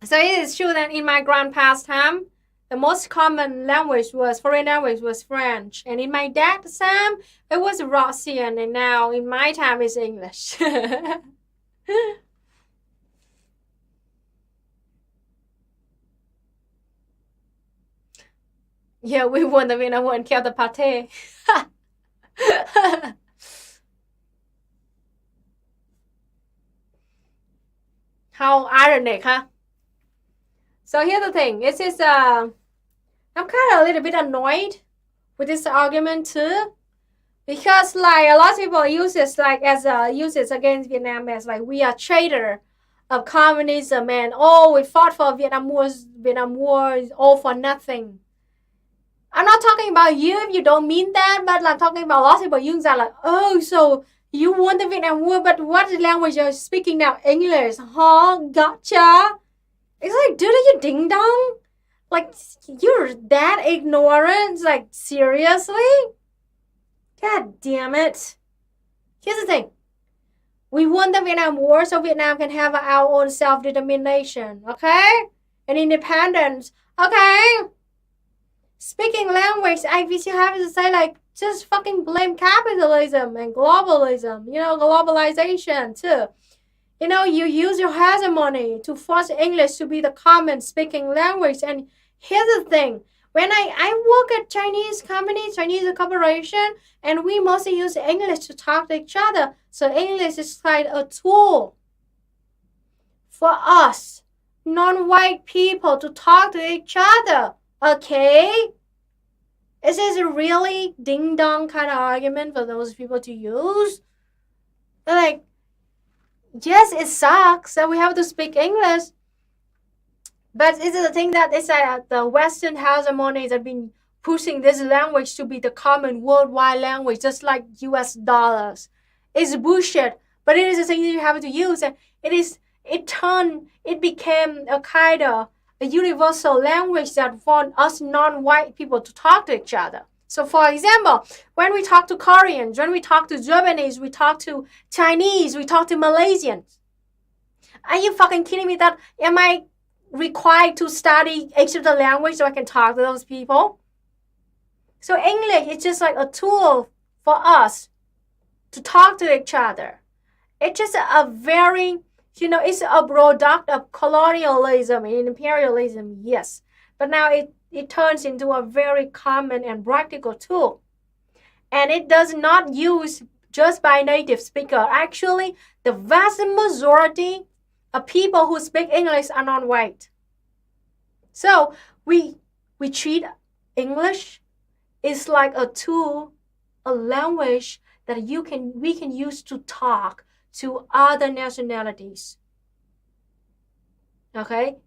So it is true that in my grandpa's time, the most common foreign language was French. And in my dad's time, it was Russian. And now in my time, it's English. Yeah, we won the Vietnam War and kept the pate. How ironic, huh? So here's the thing. This is I'm kind of a little bit annoyed with this argument too, because like a lot of people use it against Vietnam as like we are traitor of communism and we fought for Vietnam War is all for nothing. I'm not talking about you if you don't mean that, but I'm talking about a lot of people using that like, oh, so you won the Vietnam War, but what language are you speaking now? English, huh? Gotcha. It's like, dude, are you ding dong? Like, you're that ignorant? Like, seriously? God damn it. Here's the thing. We won the Vietnam War so Vietnam can have our own self-determination, okay? And independence, okay? Speaking language, I wish you have to say, like, just fucking blame capitalism and globalism, globalization too. You use your hegemony to force English to be the common speaking language. And here's the thing. When I work at Chinese company, Chinese corporation, and we mostly use English to talk to each other. So English is like a tool for us, non-white people, to talk to each other. Okay? Is this a really ding-dong kind of argument for those people to use? Like, yes, it sucks that we have to speak English. But it's the thing that it's the Western hegemonies have been pushing this language to be the common worldwide language, just like US dollars. It's bullshit, but it is the thing that you have to use. And it became a kind of a universal language that for us non-white people to talk to each other. So for example, when we talk to Koreans, when we talk to Japanese, we talk to Chinese, we talk to Malaysians. Are you fucking kidding me? That am I required to study extra language so I can talk to those people? So English is just like a tool for us to talk to each other. It's just a very, it's a product of colonialism and imperialism, yes. But now it turns into a very common and practical tool. And it does not use just by native speaker. Actually, the vast majority of people who speak English are non-white. So we treat English is like a tool, a language that we can use to talk to other nationalities. Okay?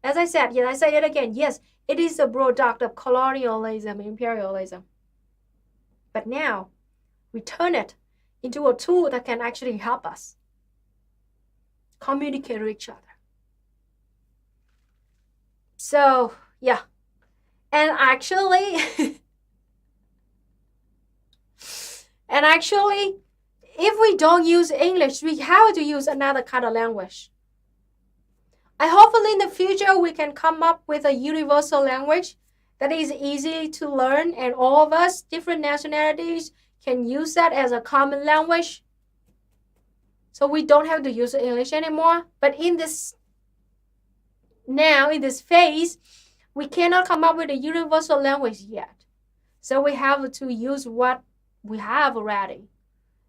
As I said, I say it again, yes, it is a product of colonialism, imperialism. But now, we turn it into a tool that can actually help us communicate with each other. So, yeah. And actually, if we don't use English, we have to use another kind of language. Hopefully in the future we can come up with a universal language that is easy to learn, and all of us, different nationalities, can use that as a common language. So we don't have to use English anymore. But in this phase, we cannot come up with a universal language yet. So we have to use what we have already.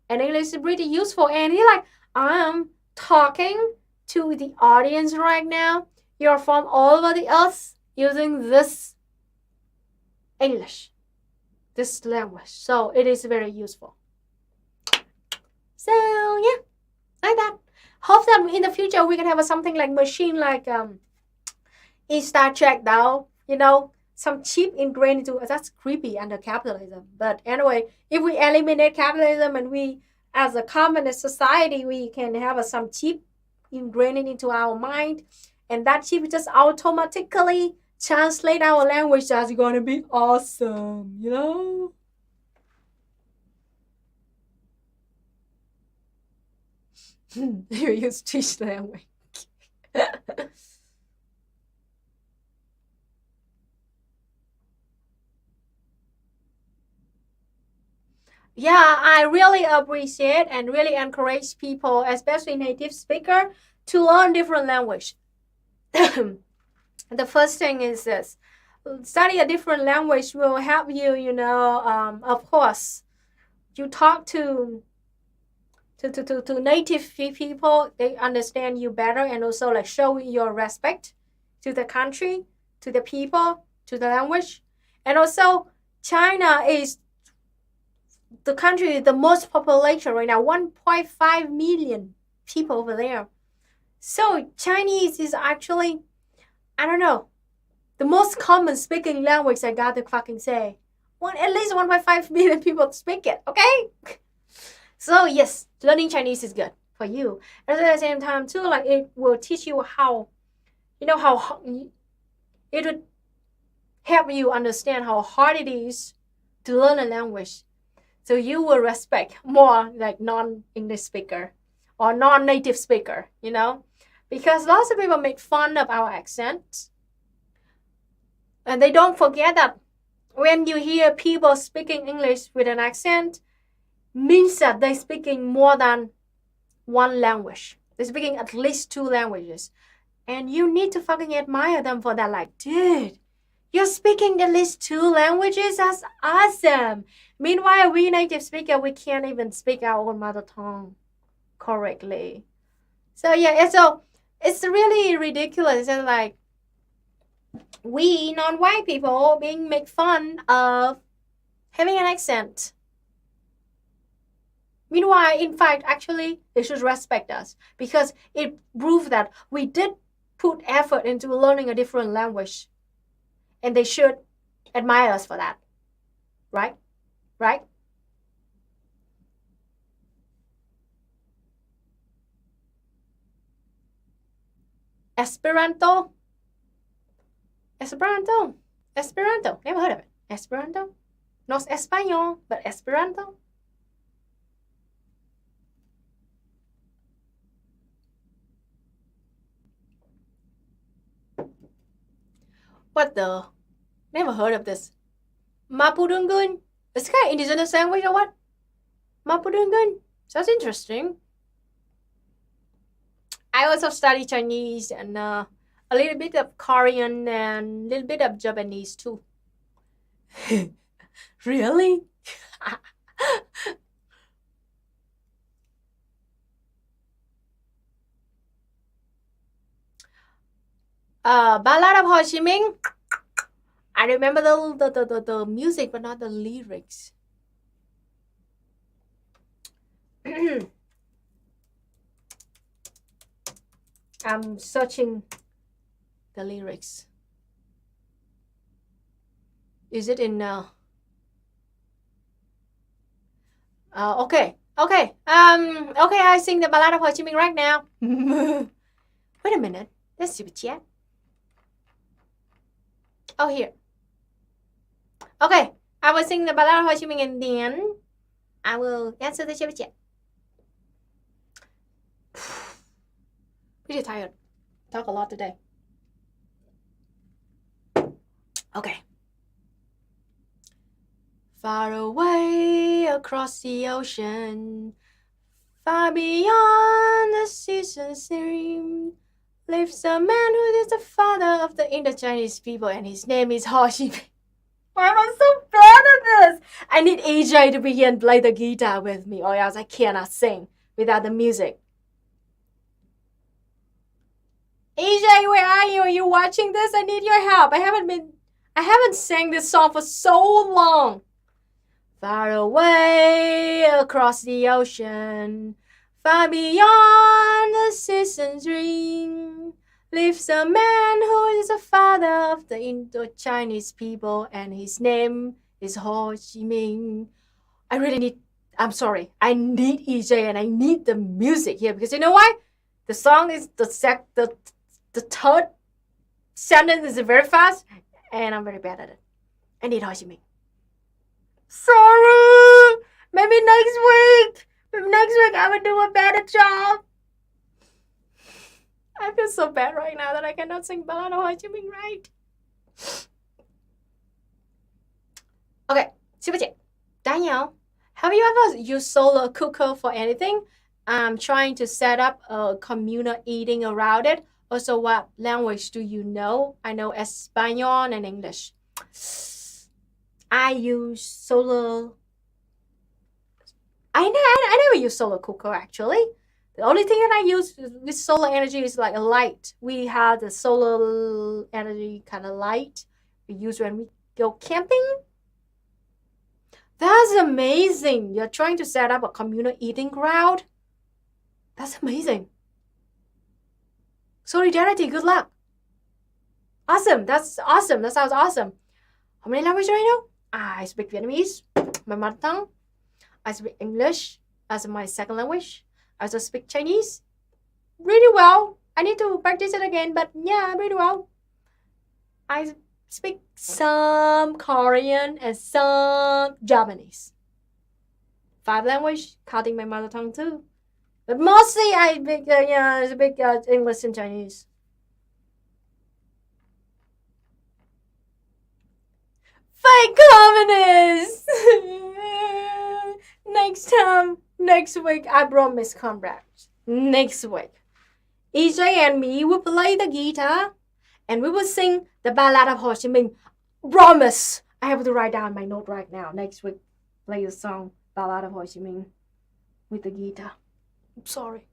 And English is pretty useful. And I'm talking to the audience right now. You're from all over the earth using this English, this language. So it is very useful. So yeah, like that. Hope that in the future we can have something like machine like in Star Trek though, some chip ingrained into that's creepy under capitalism. But anyway, if we eliminate capitalism and we as a communist society we can have some chip ingrained into our mind, and that chip just automatically translate our language. That's gonna be awesome, you use Twitch language. Yeah, I really appreciate and really encourage people, especially native speaker, to learn different language. The first thing is this: study a different language will help you. Of course, you talk to native people, they understand you better, and also like show your respect to the country, to the people, to the language, and also China is the country with the most population right now, 1.5 million people over there. So Chinese is actually, I don't know, the most common speaking language, I gotta fucking say. At least 1.5 million people speak it, okay? So yes, learning Chinese is good for you. And at the same time too, like it will teach you how it would help you understand how hard it is to learn a language. So you will respect more like non-English speaker or non-native speaker, because lots of people make fun of our accent. And they don't forget that when you hear people speaking English with an accent, means that they're speaking more than one language. They're speaking at least 2 languages. And you need to fucking admire them for that. Like, dude, you're speaking at least 2 languages? That's awesome. Meanwhile, we native speaker, we can't even speak our own mother tongue correctly. So yeah, it's really ridiculous. And like, we non-white people being made fun of having an accent. Meanwhile, in fact, actually, they should respect us because it proves that we did put effort into learning a different language. And they should admire us for that. Right? Right? Esperanto. Never heard of it. Esperanto. Not Espanol, but Esperanto. What the? Never heard of this. Mapudungun. It's kind of indigenous language or what? Mapudungun. Sounds interesting. I also study Chinese and a little bit of Korean and a little bit of Japanese too. Really? Ballad of Ho Chi Minh. I remember the music, but not the lyrics. I'm searching the lyrics. Is it in okay. Okay, I sing the Ballad of Ho Chi Minh right now. Wait a minute. That's super chat. Oh, here. Okay, I will sing the Ballad of Ho Chi Minh and then I will answer the super chat. Pretty tired. Talk a lot today. Okay. Far away across the ocean, far beyond the season's stream, lives a man who is the father of the Indo-Chinese people, and his name is Ho Chi Minh. Why am I so bad at this? I need AJ to be here and play the guitar with me, or else I cannot sing without the music. AJ, where are you? Are you watching this? I need your help. I haven't sang this song for so long. Far away across the ocean, Far beyond the season's ring lives a man who is the father of the Indo-Chinese people, and his name is Ho Chi Minh. I need EJ and I need the music here, because you know why? The song is the third sentence is very fast, and I'm very bad at it. I need Ho Chi Minh. Sorry. Maybe next week I will do a better job. I feel so bad right now that I cannot sing Ballad of Ho Chi Minh right. Okay, 师傅姐 Danielle, have you ever used solar cooker for anything? I'm trying to set up a communal eating around it. Also, what language do you know? I know Espanol and English. I use solar. I never use solar cooker actually. The only thing that I use with solar energy is like a light. We have the solar energy kind of light we use when we go camping. That's amazing. You're trying to set up a communal eating crowd. That's amazing. Solidarity, good luck. Awesome. That's awesome. That sounds awesome. How many languages do I know? I speak Vietnamese, my mother tongue. I speak English as my second language. I also speak Chinese really well. I need to practice it again, but yeah, really well. I speak some Korean and some Japanese. 5 languages, counting my mother tongue too. But mostly I speak English and Chinese. Fake communists! Next week, I promise, comrades. Next week, EJ and me will play the guitar and we will sing the Ballad of Ho Chi Minh. Promise! I have to write down my note right now. Next week, play the song Ballad of Ho Chi Minh with the guitar. I'm sorry.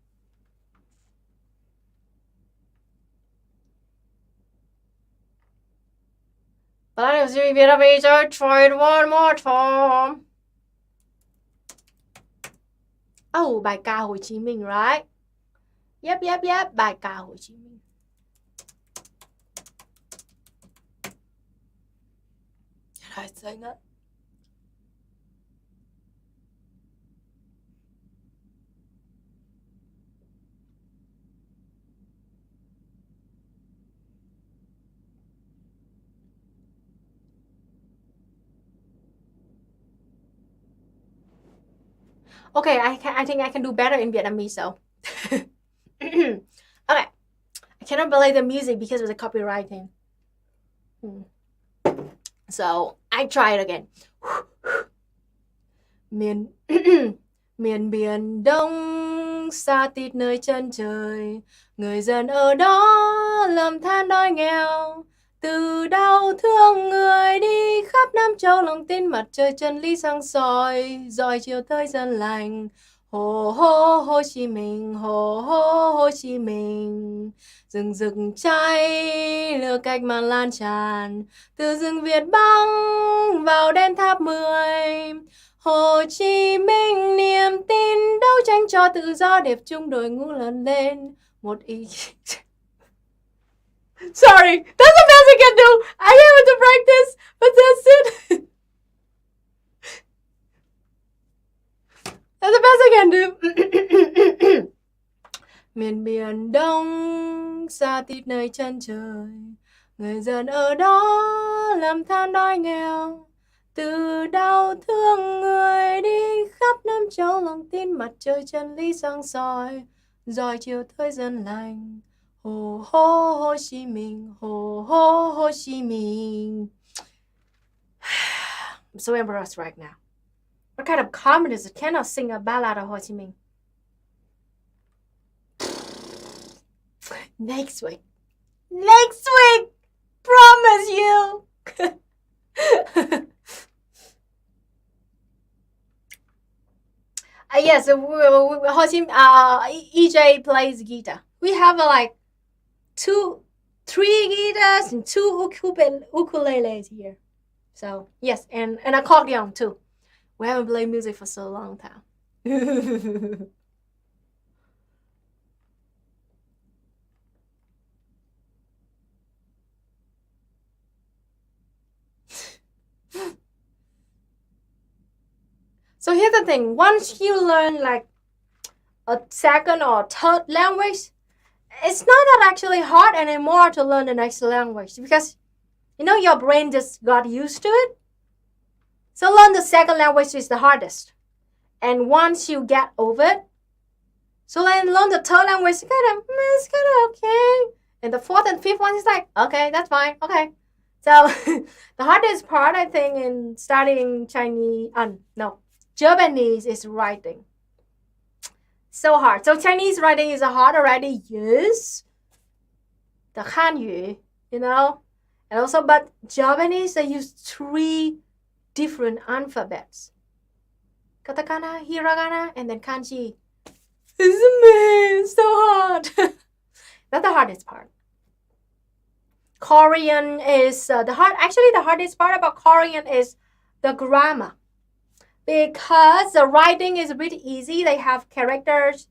But I see Vietnamese, I tried one more time. Oh, bài ca Hồ Chí Minh, right? Yep, bài ca Hồ Chí Minh. Did I sing it? Okay, I think I can do better in Vietnamese though. Okay, I cannot play the music because of the copywriting. So I try it again. Miền miền biển Đông xa tít nơi chân trời, người dân ở đó lầm than đói nghèo. Từ đau thương người đi khắp Nam Châu, lòng tin mặt trời chân lý sáng soi, rọi chiều tới dân lành. Hồ hô Hồ Chí Minh, hồ hô Hồ Chí Minh. Rừng rực cháy, lửa cách mạng lan tràn, từ rừng Việt Bắc vào đền tháp 10. Hồ Chí Minh niềm tin đấu tranh cho tự do, đẹp chung đội ngũ lớn lên một ý. Sorry, that's the best I can do. I have to practice, but that's it. That's the best I can do. Miền biển Đông xa tít nơi chân trời, người dân ở đó lầm than đói nghèo. Từ đau thương người đi khắp Nam Châu, lòng tin mặt trời chân lý sáng soi, rọi chiều tới dân lành. Ho ho Ho Chi Minh, ho ho Ho Chi Minh. I'm so embarrassed right now. What kind of communist cannot sing a ballad of Ho Chi Minh? Next week, promise you. Yes, Ho Chi EJ plays guitar. We have like 3 guitars and 2 ukuleles here. So yes, and an accordion too. We haven't played music for so long time. So here's the thing. Once you learn like a second or third language, it's not that actually hard anymore to learn the next language because your brain just got used to it. So learn the second language is the hardest. And once you get over it, so then learn the third language, it's kind of okay. And the fourth and fifth one is like, okay, that's fine, okay. So the hardest part, I think, in studying Japanese is writing. So hard. So Chinese writing is hard already, yes. The Hanyu, and also, but Japanese, they use 3 different alphabets. Katakana, hiragana, and then kanji. It's so hard. That's the hardest part. Korean is the hardest part about Korean is the grammar. Because the writing is really easy. They have characters,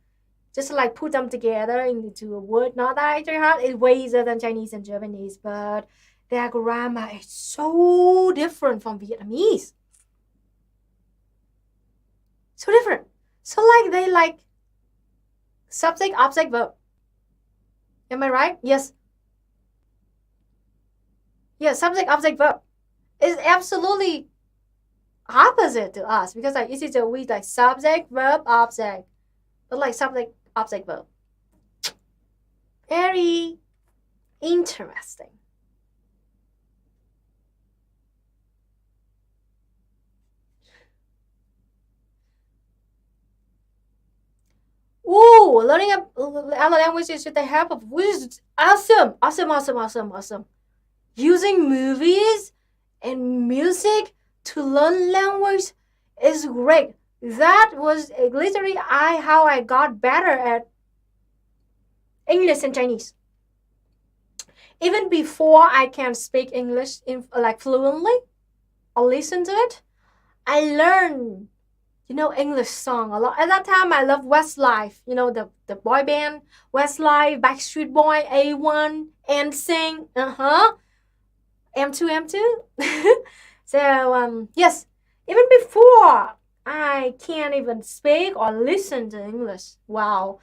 just like put them together into a word. Not that actually hard. It's way easier than Chinese and Japanese, but their grammar is so different from Vietnamese. So different. So they like subject, object, verb. Am I right? Yes. Yes, subject, object, verb. It's absolutely opposite to us because like easy to read like subject, verb, object. But like subject, object, verb. Very interesting. Ooh, learning other languages with the help of which is awesome. Using movies and music to learn language is great. That was literally how I got better at English and Chinese. Even before I can speak English fluently or listen to it, I learned English song a lot. At that time, I loved Westlife, the boy band, Westlife, Backstreet Boy, A1, NSYNC, M2. So, yes, even before I can't even speak or listen to English, wow,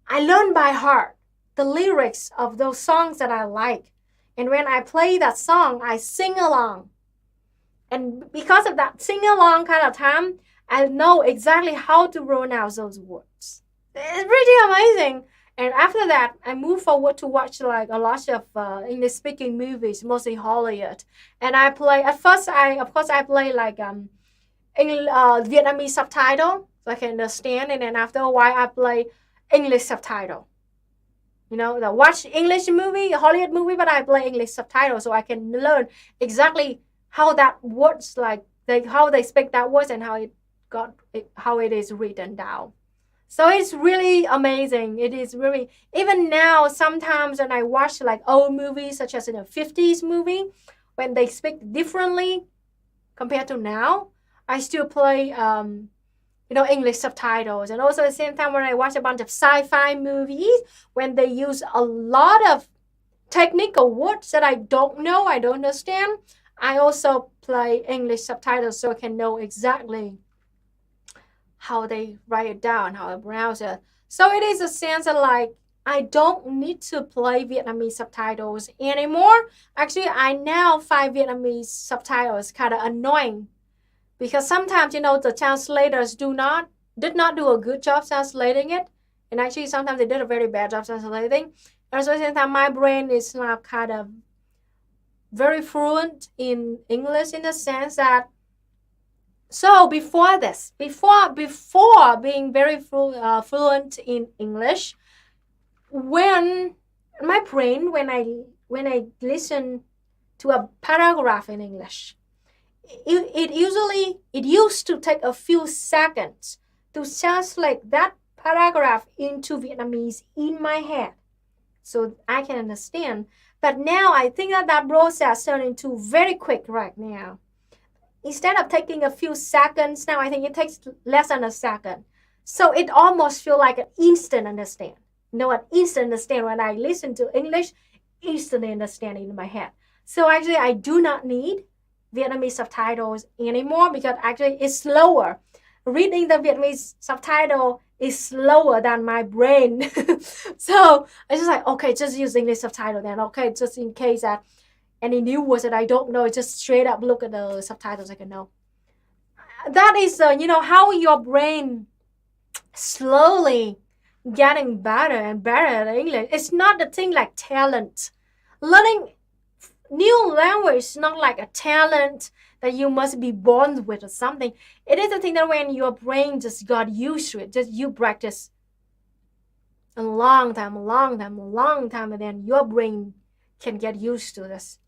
I learned by heart the lyrics of those songs that I like. And when I play that song, I sing along. And because of that sing along kind of time, I know exactly how to pronounce those words. It's pretty amazing. And after that, I moved forward to watch like a lot of English-speaking movies, mostly Hollywood. And I play. At first, I play like Vietnamese subtitle, so I can understand. And then after a while, I play English subtitle. The watch English movie, Hollywood movie, but I play English subtitle so I can learn exactly how that words how they speak that words and how it is written down. So it's really amazing. It is really, even now, sometimes when I watch like old movies, such as in a 50s movie, when they speak differently compared to now, I still play, English subtitles. And also at the same time, when I watch a bunch of sci-fi movies, when they use a lot of technical words that I don't know, I don't understand, I also play English subtitles so I can know exactly how they write it down, how I pronounce it. So it is a sense of like, I don't need to play Vietnamese subtitles anymore. Actually, I now find Vietnamese subtitles kind of annoying because sometimes, the translators did not do a good job translating it. And actually, sometimes they did a very bad job translating. And so at the same time, my brain is now kind of very fluent in English in the sense that, so before being very fluent in English, when my brain, when I listen to a paragraph in English, it used to take a few seconds to translate that paragraph into Vietnamese in my head so I can understand. But now I think that process turned into very quick right now. Instead of taking a few seconds, now I think it takes less than a second. So it almost feels like an instant understand. An instant understand when I listen to English, instantly understand it in my head. So actually, I do not need Vietnamese subtitles anymore because actually it's slower reading the Vietnamese subtitle is slower than my brain. So I just like, okay, just use English subtitle then. Okay, just in case that any new words that I don't know, just straight up look at the subtitles I can know. That is, how your brain slowly getting better and better at English. It's not a thing like talent. Learning new language is not like a talent that you must be born with or something. It is a thing that when your brain just got used to it, just you practice a long time, and then your brain can get used to this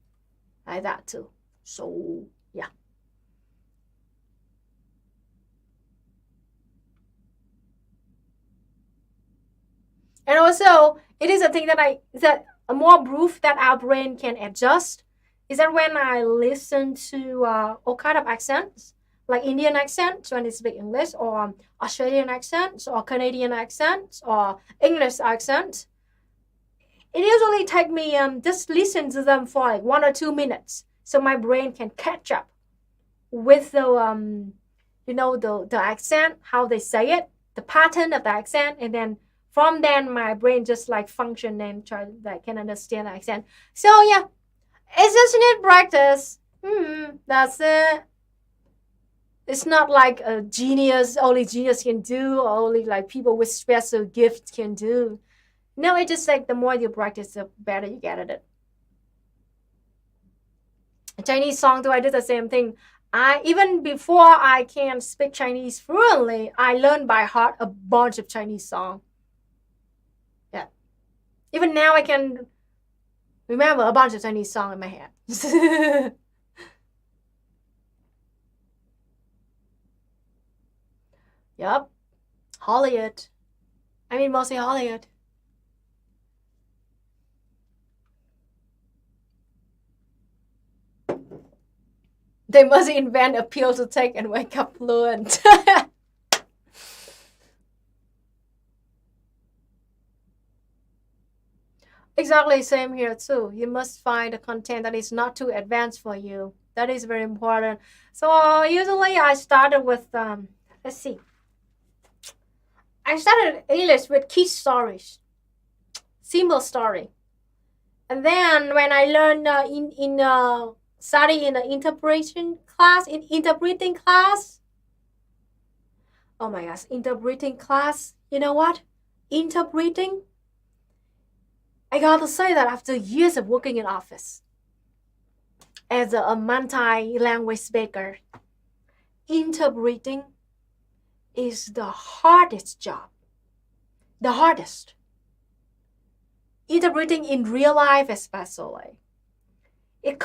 like that too. So yeah. And also, it is a thing that a more proof that our brain can adjust is that when I listen to all kind of accents, like Indian accents when they speak English, or Australian accents, or Canadian accents, or English accents, it usually take me just listen to them for like 1 or 2 minutes, so my brain can catch up with the the accent, how they say it, the pattern of the accent, and then from then my brain just like function and try like can understand the accent. So yeah, it's just need practice. That's it. It's not like a genius, only genius can do, or only like people with special gifts can do. No, it's just like the more you practice, the better you get at it. Chinese song too, I did the same thing. Even before I can speak Chinese fluently, I learned by heart a bunch of Chinese songs. Yeah. Even now I can remember a bunch of Chinese songs in my head. Yup. Hollywood. I mean mostly Hollywood. They must invent a pill to take and wake up fluent. Exactly, same here too. You must find a content that is not too advanced for you. That is very important. So usually I started with let's see. I started English with kid stories, simple story, and then when I learned study in the interpreting class. Oh my gosh, interpreting class. You know what? Interpreting. I got to say that after years of working in office as a multi-language speaker, interpreting is the hardest job. The hardest. Interpreting in real life especially. It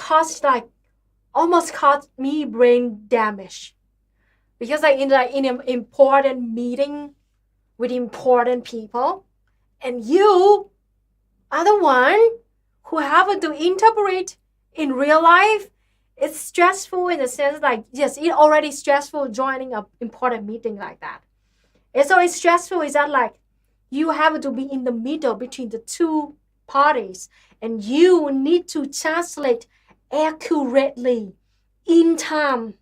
almost caused me brain damage. Because in an important meeting with important people, and you are the one who have to interpret in real life. It's stressful in the sense like, yes, it's already stressful joining an important meeting like that. And so it's stressful is that like you have to be in the middle between the two parties, and you need to translate accurately in time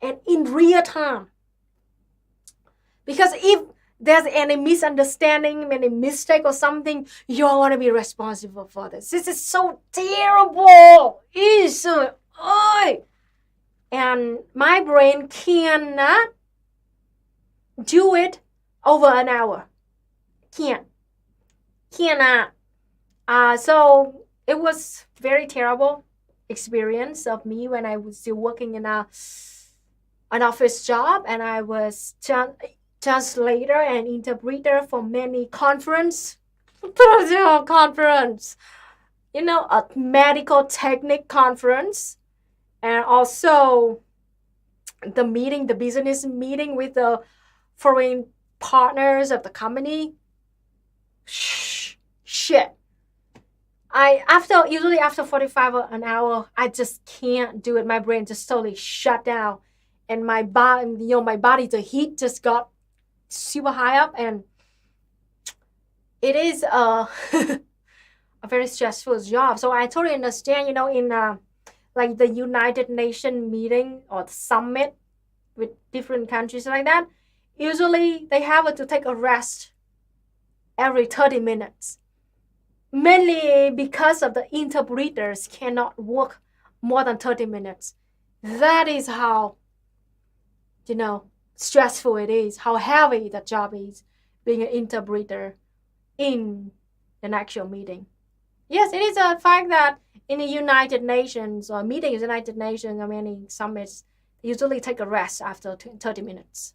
and in real time. Because if there's any misunderstanding, any mistake or something, you're going to be responsible for this. This is so terrible. And my brain cannot do it over an hour. Cannot. So it was very terrible experience of me when I was still working in an office job, and I was translator and interpreter for many conference, a medical technique conference, and also the business meeting with the foreign partners of the company. Shit. Usually after 45 an hour, I just can't do it. My brain just totally shut down, and my body, the heat just got super high up, and it is a very stressful job. So I totally understand, in like the United Nations meeting or the summit with different countries like that, usually they have to take a rest every 30 minutes. Mainly because of the interpreters cannot work more than 30 minutes. That is how, stressful it is, how heavy the job is being an interpreter in an actual meeting. Yes, it is a fact that in the United Nations or meetings, United Nations or many summits, they usually take a rest after 30 minutes.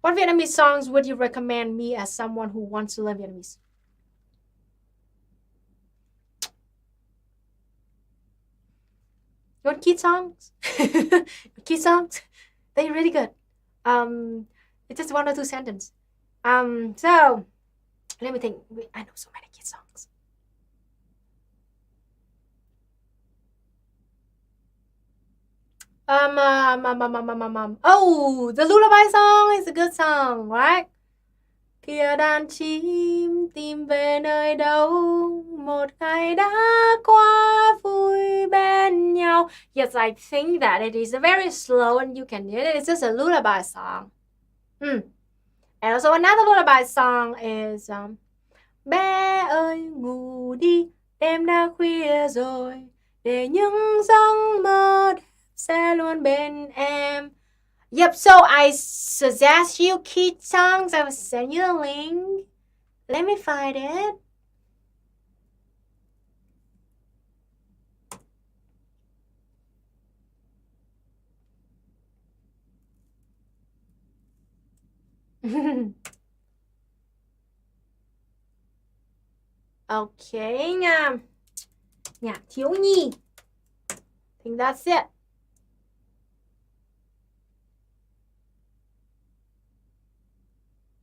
What Vietnamese songs would you recommend me as someone who wants to learn Vietnamese? You want kid songs? Kid songs? They're really good. It's just 1 or 2 sentences. So let me think. I know so many kid songs. Oh, the lullaby song is a good song, right? Kia đàn chim tìm về nơi đâu, một ngày đã qua vui bên nhau. Yes, I think that it is very slow and you can hear it. It's just a lullaby song. And also another lullaby song is Bé ơi ngủ đi, đêm đã khuya rồi, để những giấc mơ đẹp sẽ luôn bên em. Yep, so I suggest you kid songs. I will send you the link. Let me find it. Okay, nhạc thiếu nhi. I think that's it.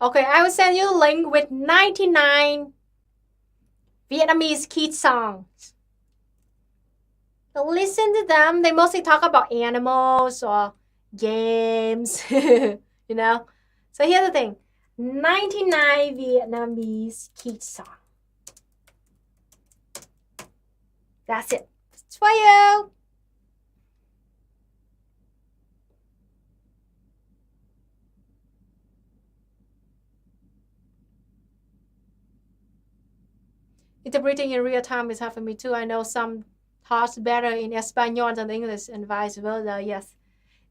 Okay, I will send you a link with 99 Vietnamese kid songs. So listen to them. They mostly talk about animals or games, So here's the thing. 99 Vietnamese kid songs. That's it. It's for you. Interpreting in real time is hard for me too. I know some parts better in Espanol than English and vice versa. Yes,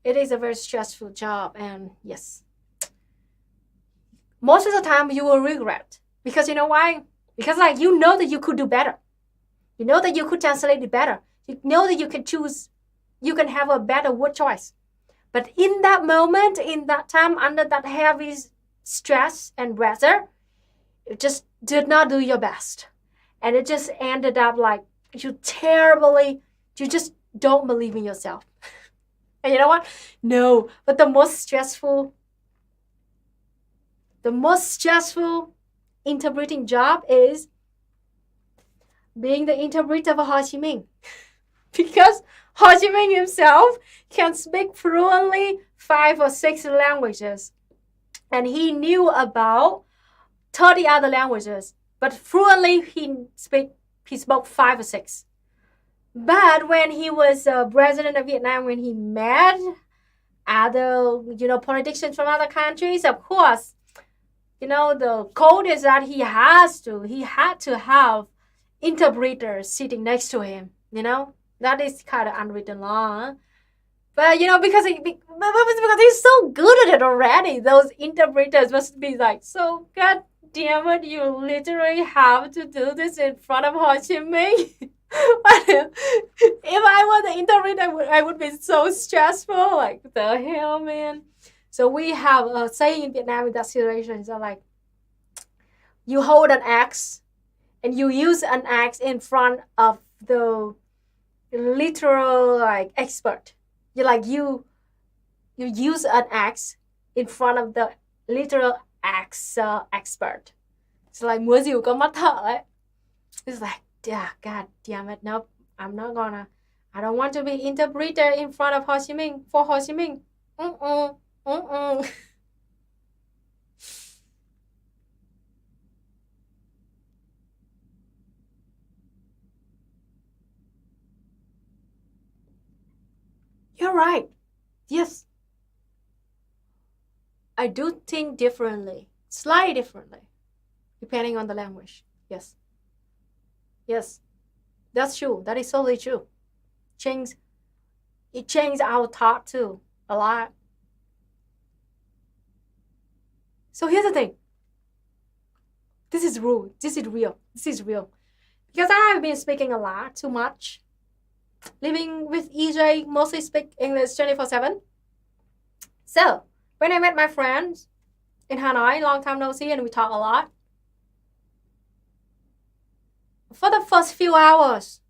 it is a very stressful job, and yes, most of the time you will regret, because you know why? Because you know that you could do better. You know that you could translate it better. You know that you can choose, you can have a better word choice. But in that moment, in that time, under that heavy stress and pressure, you just did not do your best. And it just ended up you just don't believe in yourself. And you know what? No, but the most stressful interpreting job is being the interpreter for Ho Chi Minh. Because Ho Chi Minh himself can speak fluently 5 or 6 languages. And he knew about 30 other languages. But fluently, he spoke 5 or 6. But when he was president of Vietnam, when he met other, politicians from other countries, of course, the code is that he had to have interpreters sitting next to him. That is kind of unwritten law. But because he's so good at it already, those interpreters must be so God damn it, you literally have to do this in front of Ho Chi Minh. But if I were the interpreter, I would be so stressful. The hell, man. So we have a saying in Vietnam in that situation. So you hold an axe and you use an axe in front of the literal expert. You use an axe in front of the literal axe expert. It's múa rìu có mắt thợ ấy. It's yeah, God damn it, nope, I don't want to be interpreter in front of Ho Chi Minh, for Ho Chi Minh. You're right. Yes. I do think differently, slightly differently, depending on the language. Yes. Yes. That's true. That is totally true. It changed our thought too, a lot. So here's the thing. This is real. This is real. This is real. Because I have been speaking a lot, too much. Living with EJ, mostly speak English 24/7. So, when I met my friends in Hanoi, long time no see, and we talk a lot. For the first few hours,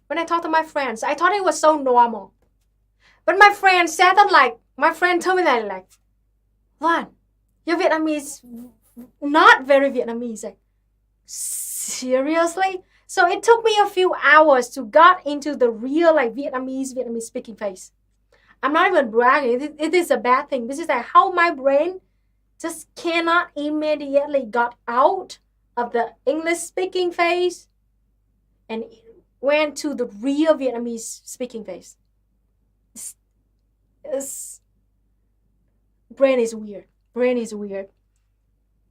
when I talked to my friends, I thought it was so normal. But my friend said that my friend told me that Lan, your Vietnamese not very Vietnamese. Seriously? So it took me a few hours to get into the real Vietnamese speaking phase. I'm not even bragging. It is a bad thing. This is how my brain just cannot immediately got out of the English speaking phase and went to the real Vietnamese speaking phase. Brain is weird.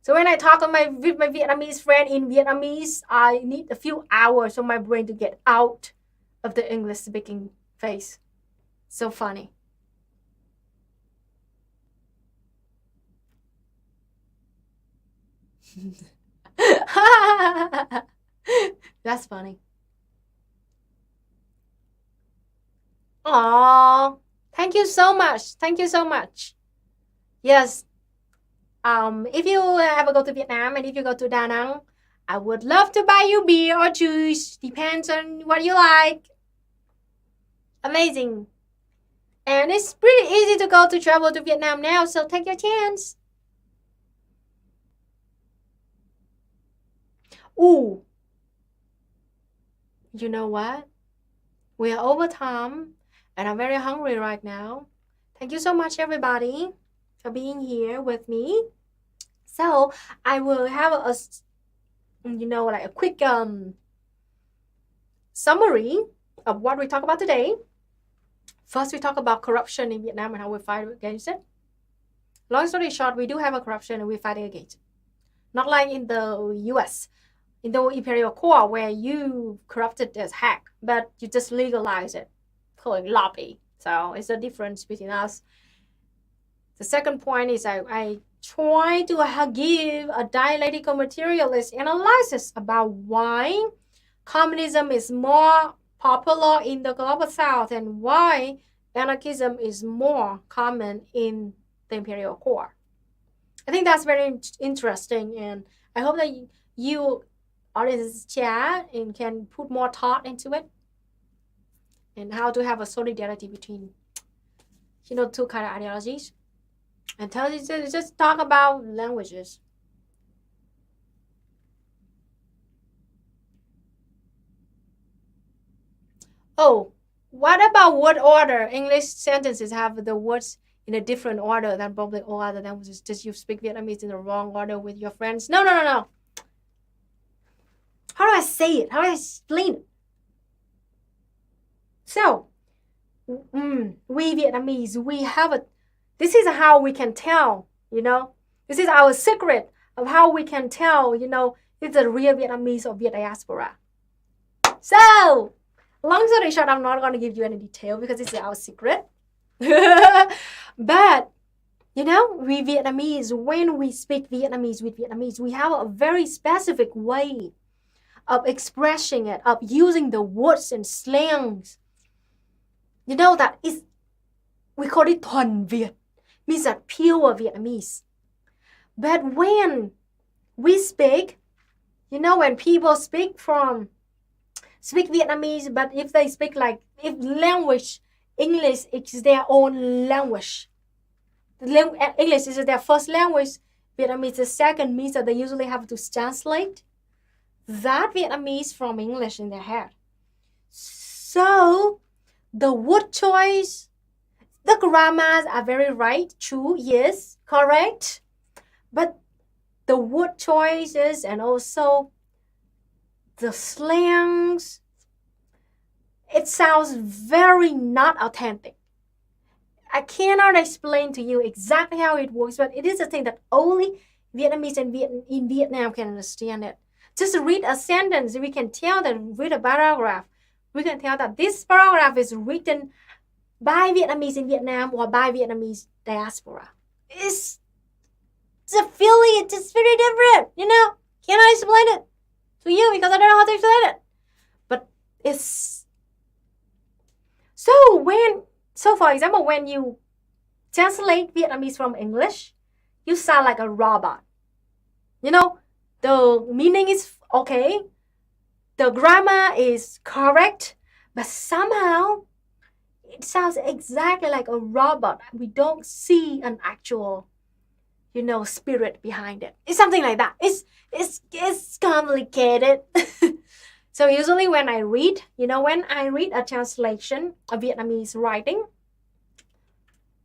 So when I talk with my Vietnamese friend in Vietnamese, I need a few hours for my brain to get out of the English speaking phase. So funny. That's funny. Aww. Thank you so much. Yes. If you ever go to Vietnam and if you go to Da Nang, I would love to buy you beer or juice. Depends on what you like. Amazing. And it's pretty easy to travel to Vietnam now, so take your chance. Ooh. You know what? We are over time and I'm very hungry right now. Thank you so much, everybody, for being here with me. So I will have a quick summary of what we talk about today. First, we talk about corruption in Vietnam and how we fight against it. Long story short, we do have a corruption and we're fighting against it. Not like in the US, in the imperial core where you corrupted as heck, but you just legalize it, calling lobby. So it's the difference between us. The second point is I try to give a dialectical materialist analysis about why communism is more popular in the global south and why anarchism is more common in the imperial core. I think that's very interesting, and I hope that you audience chat and can put more thought into it and how to have a solidarity between two kind of ideologies. And just talk about languages. Oh, what about word order? English sentences have the words in a different order than probably all other languages. Just you speak Vietnamese in the wrong order with your friends? No. How do I say it? How do I explain it? So, we Vietnamese, we have this is how we can tell, this is our secret of how we can tell, if the real Vietnamese or Viet diaspora. So, long story short, I'm not going to give you any detail because it's our secret. But, we Vietnamese, when we speak Vietnamese with Vietnamese, we have a very specific way of expressing it, of using the words and slangs. That is, we call it thuần Việt, means that pure Vietnamese. But when we speak, when people speak Vietnamese, but if they speak if language, English is their own language. English is their first language, Vietnamese the second, means that they usually have to translate that Vietnamese from English in their head. So, the word choice, the grammars are very right, true, yes, correct. But the word choices and also the slangs, it sounds very not authentic. I cannot explain to you exactly how it works, but it is a thing that only Vietnamese and in Vietnam can understand it. Just read a sentence, we can tell that, read a paragraph, we can tell that this paragraph is written by Vietnamese in Vietnam or by Vietnamese diaspora. It's the feeling, it's just very different, you know. Can I explain it to you because I don't know how to explain it? But it's so for example, when you translate Vietnamese from English, you sound like a robot. You know, the meaning is okay, the grammar is correct, but somehow it sounds exactly like a robot. We don't see an actual, you know, spirit behind it. It's something like that. It's complicated. So usually when I read, you know, when I read a translation of Vietnamese writing,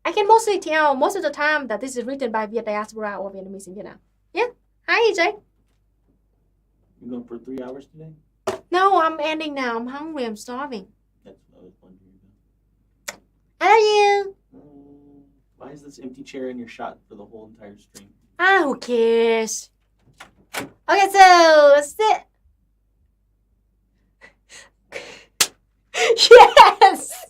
I can mostly tell most of the time that this is written by Viet diaspora or Vietnamese in Vietnam. Yeah. Hi, EJ. You going for 3 hours today? No, I'm ending now. I'm hungry. I'm starving. That's what I was wondering about. I love you. Why is this empty chair in your shot for the whole entire stream? Who cares? Okay, so sit. Yes!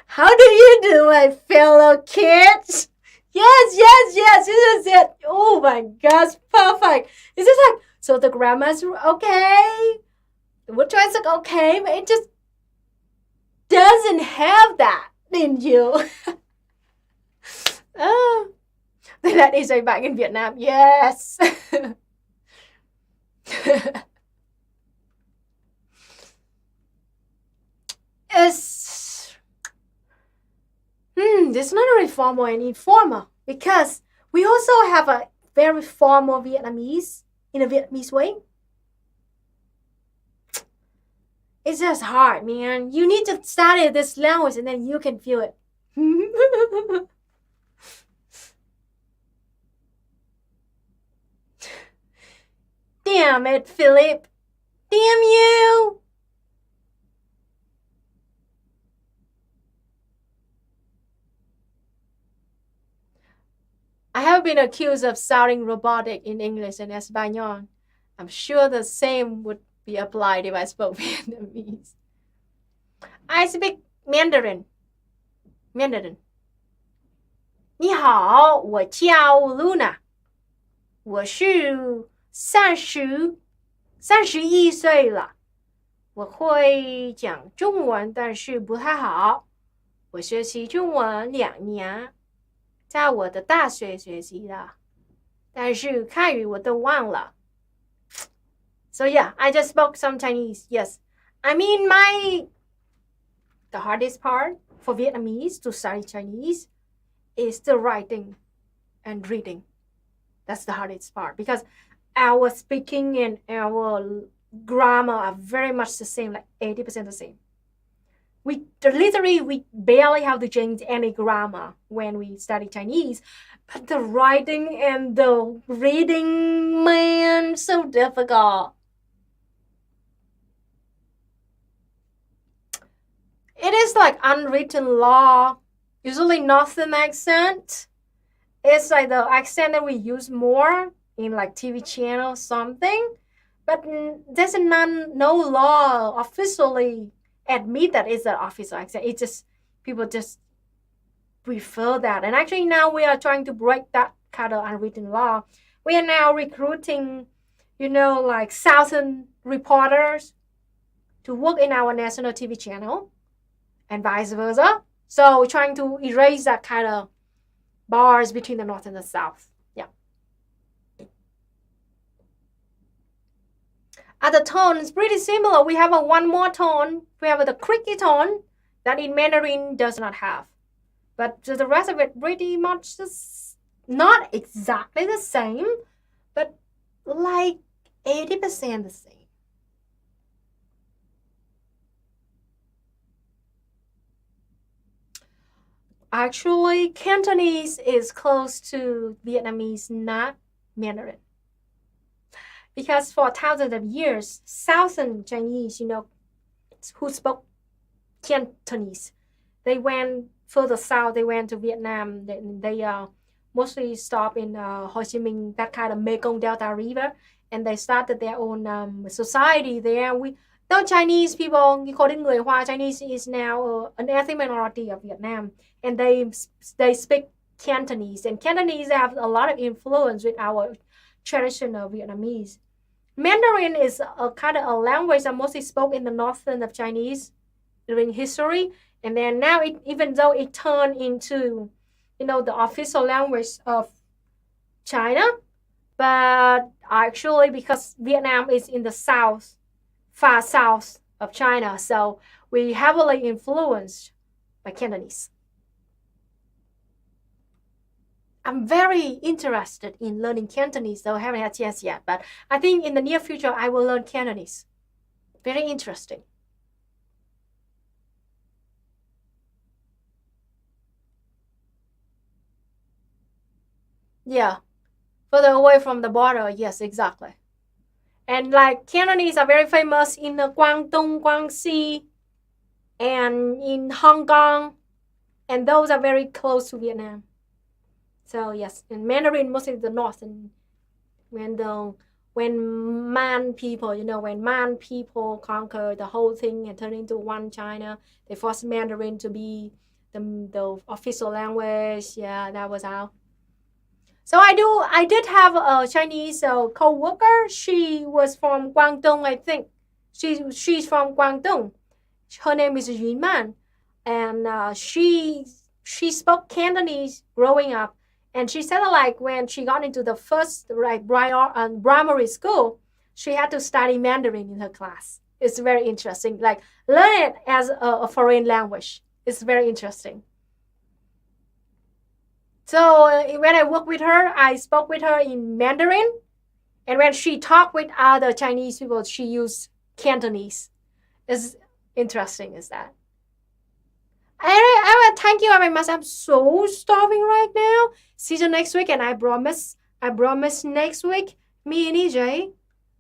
How do you do, my fellow kids? Yes, this is it. Oh my gosh, perfect. It's just like, so the grammar's okay, the word choice is okay, but it just doesn't have that in you. Then that is a back in Vietnam. Yes. It's not really formal and informal because we also have a very formal Vietnamese in a Vietnamese way. It's just hard, man. You need to study this language and then you can feel it. Damn it, Philip. Damn you. I have been accused of sounding robotic in English and Espanol. I'm sure the same would be applied if I spoke Vietnamese. I speak Mandarin. 你好，我叫 Luna， 我是31岁了。我会讲中文，但是不太好。我学习中文2年。在我的大学学习的，但是汉语我都忘了。So yeah, I just spoke some Chinese. Yes, I mean the hardest part for Vietnamese to study Chinese is the writing and reading. That's the hardest part because our speaking and our grammar are very much the same, like 80% the same. We barely have to change any grammar when we study Chinese, but the writing and the reading, man, so difficult. It is like unwritten law, usually northern accent. It's like the accent that we use more in like TV channel something, but there's no law officially admit that it's an official accent. It's just people just prefer that. And actually now we are trying to break that kind of unwritten law. We are now recruiting, you know, like Southern reporters to work in our national TV channel and vice versa. So we're trying to erase that kind of bars between the North and the South. Yeah. Other tone is pretty similar. We have a one more tone. We have the creaky tone that in Mandarin does not have. But the rest of it pretty much just not exactly the same, but like 80% the same. Actually, Cantonese is close to Vietnamese, not Mandarin. Because for thousands of years, Southern Chinese, you know, who spoke Cantonese, they went further south. They went to Vietnam. They mostly stopped in Ho Chi Minh, that kind of Mekong Delta River, and they started their own society there. The Chinese people, according to người Hoa, Chinese is now an ethnic minority of Vietnam, and they speak Cantonese, and Cantonese have a lot of influence with our traditional Vietnamese. Mandarin is a kind of a language that mostly spoke in the northern of Chinese during history, and then now even though it turned into, the official language of China, but actually because Vietnam is in the south, far south of China, so we heavily influenced by Cantonese. I'm very interested in learning Cantonese, though I haven't had a chance yet, but I think in the near future I will learn Cantonese. Very interesting. Yeah, further away from the border, yes, exactly. And like Cantonese are very famous in Guangdong, Guangxi, and in Hong Kong, and those are very close to Vietnam. So yes, in Mandarin mostly the north, and when Man people, when Man people conquer the whole thing and turn into one China, they forced Mandarin to be the official language. Yeah, that was how. So I did have a Chinese co-worker. She was from Guangdong, I think. She's from Guangdong. Her name is Yun Man, and she spoke Cantonese growing up. And she said like when she got into the first primary school, she had to study Mandarin in her class. It's very interesting. Like learn it as a foreign language. It's very interesting. So when I worked with her, I spoke with her in Mandarin. And when she talked with other Chinese people, she used Cantonese. It's interesting, is that? I thank you very much. I'm so starving right now. See you next week, and I promise next week, me and EJ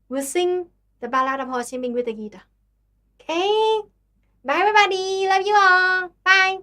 will sing the Ballad of Ho Chi Minh with the guitar. Okay? Bye, everybody. Love you all. Bye.